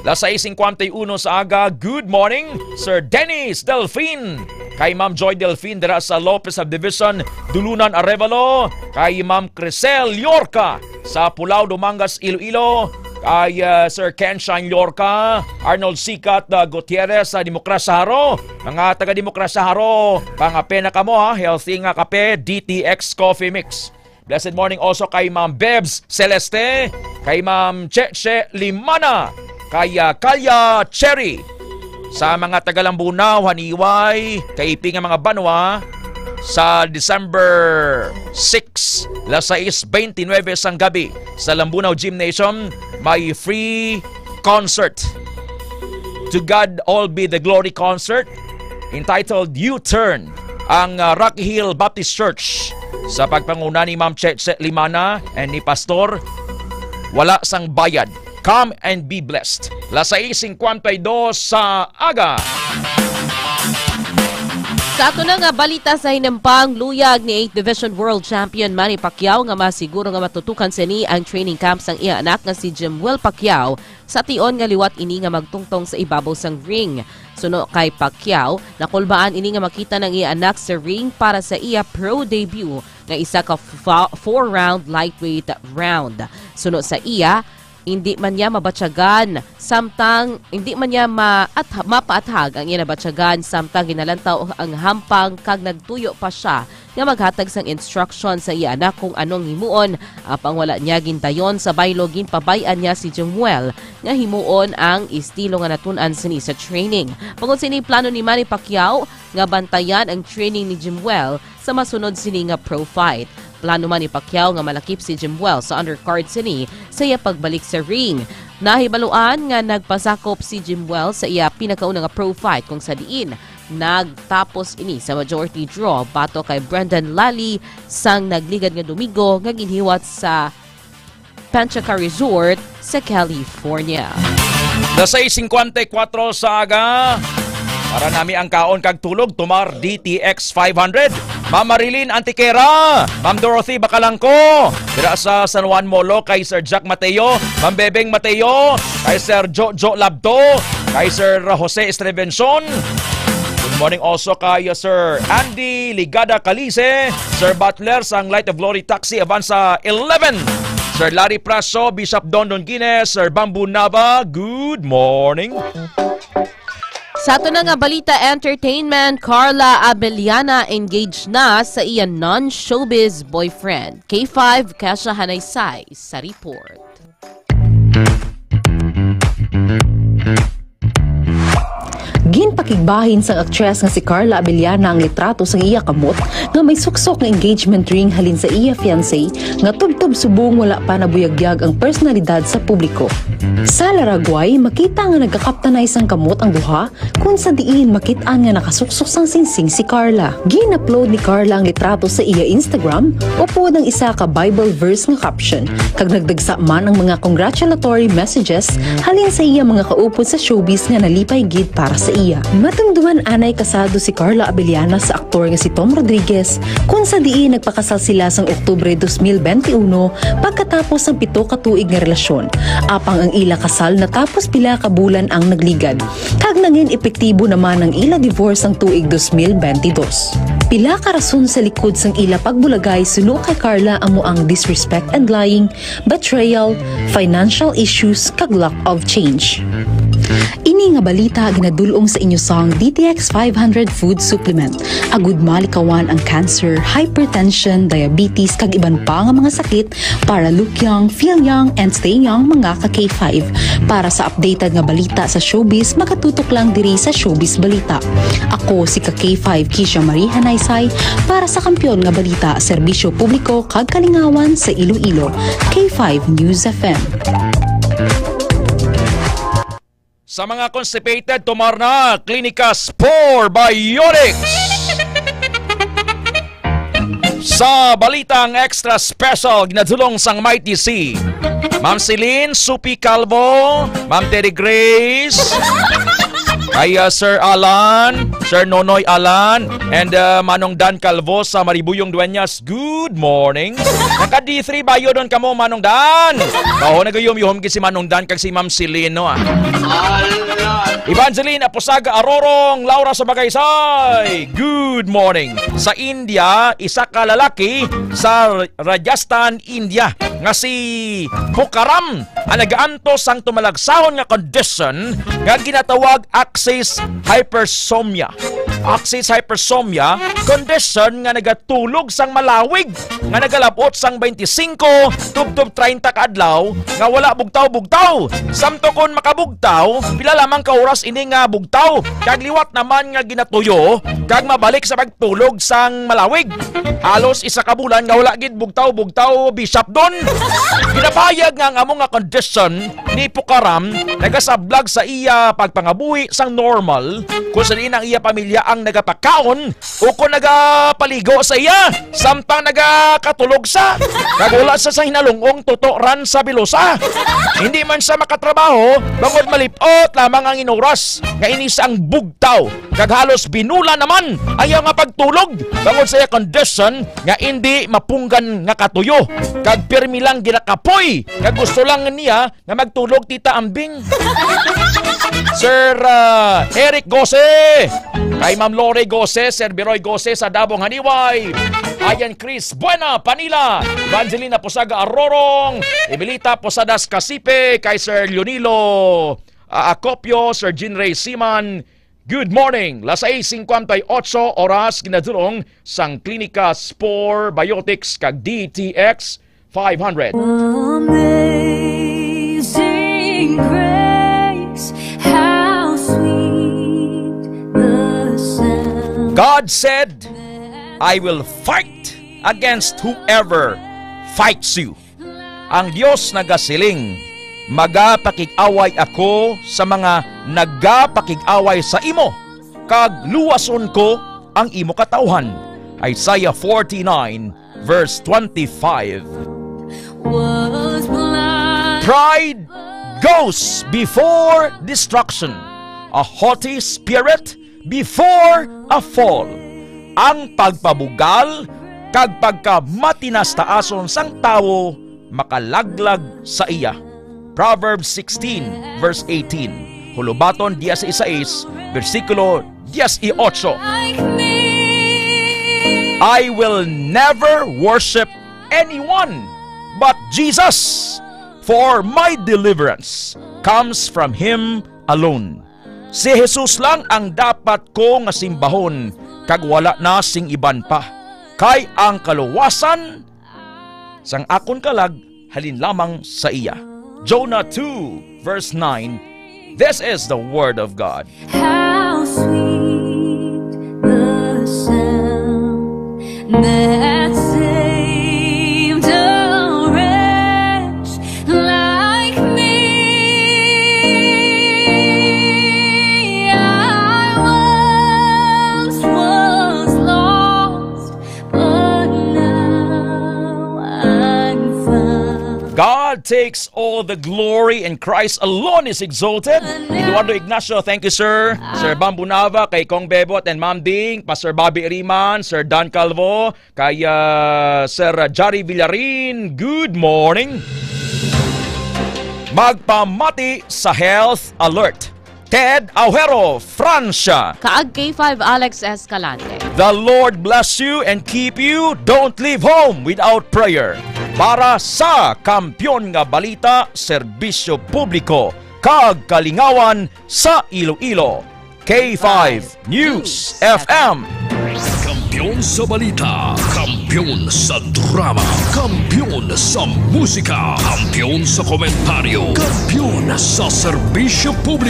Las 6:51 sa aga, good morning, Sir Dennis Delfin. Kay Ma'am Joy Delfin dira sa Lopez Subdivision, Dulunan, Arevalo. Kay Ma'am Crisel Yorca sa Pulao, Dumangas, Iloilo. Kay Sir Ken Shine Yorca, Arnold Sikat Gutierrez sa Demokrasya Haro. Mga taga Demokrasya Haro, pangape na kamo ha, healthy nga kape, DTX Coffee Mix. Blessed morning also kay Ma'am Bebs Celeste, kay Ma'am Cheche Limana, kay Kalya Cherry. Sa mga taga-Lambunaw, Haniway, kaiping ang mga banwa, sa December 6, las 6:29 sang gabi, sa Lambunaw Gymnasium, may free concert To God All Be the Glory concert entitled U-Turn ang Rocky Hill Baptist Church sa pagpanguna ni Ma'am Cheche Limana and ni Pastor Wala Sang Bayad. Come and be blessed. Las 6:52 sa aga. Sa ato na nga balita sa hinampang luyag ni 8th Division World Champion Manny Pacquiao nga masiguro nga matutukan sini ang training camp sang iya anak nga si Jimwell Pacquiao sa tion nga liwat ini nga magtungtong sa ibabaw sang ring. Suno kay Pacquiao, nakulbaan ini nga makita ng iya anak sa ring para sa iya pro debut nga isa ka 4-round lightweight round. Suno sa iya, hindi man niya mabatyagan samtang hindi man niya mapaathag ang iya nabatyagan samtang ginalantaw ang hampang kag nagtuyo pa siya nga maghatag sang instruction sa iya anak kung anong himuon apang wala niya gindayon sa baylo ginpabayan niya si Jimwell nga himuon ang estilo nga natun-an sini sa training. Pagod sini plano ni Manny Pacquiao nga bantayan ang training ni Jimwell sa masunod sini nga pro fight. Plano man ni Pacquiao nga malakip si Jimwell sa undercard sini sa iya pagbalik sa ring. Nahibaluan nga nagpasakop si Jimwell sa iya pinakauna nga pro fight kung sa diin nagtapos ini sa majority draw bato kay Brendan Lally sang nagligad nga Domingo nga ginhiwat sa Panchaca Resort sa California. Nasa 6:54 sa aga. Para nami ang kaon kag tulog, Tumar DTX 500. Ma'am Marilyn Antiquera, Ma'am Dorothy Bacalangco, dira sa San Juan Molo kay Sir Jack Mateo, Ma'am Bebeng Mateo, kay Sir Jojo Labdo, kay Sir Jose Estrevenson. Good morning also kay Sir Andy Ligada Calise, Sir Butler sang Light of Glory Taxi Avanza 11. Sir Larry Praso, Bishop Don Guines, Sir Bamboo Nava, good morning. Sa ato na nga balita entertainment, Carla Abellana engaged na sa iya non-showbiz boyfriend. K5 Kasha Hanaysay sa report. Ginpakigbahin sang aktres nga si Carla Abellana ang litrato sang iya kamot nga may suksok nga engagement ring halin sa iya fiancé nga tubtob subong wala pa nabuyagyag ang personalidad sa publiko. Sa Laragway, makita nga nagkakaptanay sang kamot ang duha kung sa diin makitaan nga nakasuksok sang singsing si Carla. Gin-upload ni Carla ang litrato sa iya Instagram upod ang isa ka Bible verse nga caption kag nagdagsa man ang mga congratulatory messages halin sa iya mga kaupod sa showbiz nga nalipay gid para sa iya. Matungduman anay kasado si Carla Abellana sa aktor nga si Tom Rodriguez kung sa diin nagpakasal sila sang Oktubre 2021 pagkatapos ng 7 ka tuig nga relasyon. Apang ang ila kasal natapos pila ka bulan ang nagligad. Kag nangin epektibo naman ang ila divorce ang tuig 2022. Pila ka rason sa likod sang ila pagbulagay suno kay Carla amo ang disrespect and lying, betrayal, financial issues kag lack of change. Ini nga balita ginadulong sa inyo sang DTX 500 food supplement. Agud malikawan ang cancer, hypertension, diabetes kag iban pa nga mga sakit para look young, feel young and stay young mga ka K5. Para sa updated nga balita sa showbiz, makatutok lang diri sa Showbiz Balita. Ako si ka K5 Kisha Marie Hanaysay para sa Kampiyon nga Balita, Serbisyo Publiko kag Kalingawan sa Iloilo. K5 News FM. Sa mga constipated, tumar na Clinicas Probiotics. Sa balitang extra special, ginadulong sang Mighty C. Ma'am Celine Supi Calvo, Ma'am Terry Grace, kay Sir Alan, Sir Nonoy Alan, and Manong Dan Calvo sa Maribuyong Dueñas. Good morning. Naka D3 ba yun doon kamo, Manong Dan? Baho nagayom-yuhom si Manong Dan kag si Ma'am Celine, no? Evangeline Aposaga Arorong, Laura Sabagaysay. Good morning. Sa India, isa ka lalaki sa Rajasthan, India, nga si Bukaram ang nagaantos ang tumalagsahon nga condition nga ginatawag axis hypersomnia. Axis hypersomnia, condition nga nagatulog sang malawig, nga nagalabot sang 25 tubtob 30 kaadlaw, nga wala bugtaw-bugtaw. Samto kon makabugtaw, pila lamang ka oras ini nga bugtaw, kag liwat naman nga ginatuyo, kag mabalik sa pagtulog sang malawig. Halos isa ka bulan nga wala gid bugtaw-bugtaw bishop don. Ginapayag nga ang amo nga condition ni Pukaram nagasablag sa iya pagpangabuhi sang normal kung saan ang iya pamilya ang nagapakaon o kung nagapaligo sa iya samtang nagakatulog sa kag wala sa hinalungong tutoran sa bilusa. Hindi man sa makatrabaho bangod malipot lamang ang inoras nga inisa ang bugtaw kag halos binula naman ayaw nga pagtulog bangod sa iya condition nga hindi mapunggan nga katuyo kag pirmi lang ginakapoy kag gusto lang niya nga magtulog tita ambing. Sir Eric Gose, kay Ma'am Lore Gose, Sir Biroy Gose sa Dabong Haniway, Ayan Chris Buena Panila, Evangelina Posaga Arorong, Emilita Posadas Casipe, kay Sir Leonilo Acopio, Sir Jinray Siman. Good morning, las 6:58 oras ginadurong sang Klinika Spore Biotics kag DTX 500. Amazing grace, how sweet the sound. God said, I will fight against whoever fights you. Ang Diyos nagasiling, magapakig-away ako sa mga nagapakig-away sa imo, kag luwason ko ang imo katawhan. Isaiah 49 verse 25. Pride goes before destruction, a haughty spirit before a fall. Ang pagpabugal kag pagkamatinas taason sang tawo makalaglag sa iya. Proverbs 16 verse 18. Hulubaton 16 versikulo 18. I will never worship anyone but Jesus, for my deliverance comes from Him alone. Si Jesus lang ang dapat ko nga simbahon, kag wala na sing iban pa. Kay ang kaluwasan sang akon kalag halin lamang sa iya. Jonah 2 verse 9. This is the word of God. How sweet the sound that saved a wretch like me. I once was lost, but now I'm found. God takes all the glory and Christ alone is exalted. Eduardo Ignacio, thank you sir. Sir Bambu Nava, kay Kong Bebot and Ma'am Ding, Pastor Bobby Riman, Sir Dan Calvo, kay Sir Jari Villarin, good morning. Magpamati sa Health Alert. Ted Aujero, Francia. Kaag K5 Alex Escalante. The Lord bless you and keep you. Don't leave home without prayer. Para sa Kampiyon nga Balita, Serbisyo Publiko, kag Kalingawan sa Iloilo. K5 News FM. Kampiyon sa balita, kampiyon sa drama, kampiyon sa musika, kampiyon sa komentaryo, kampiyon sa serbisyo publiko.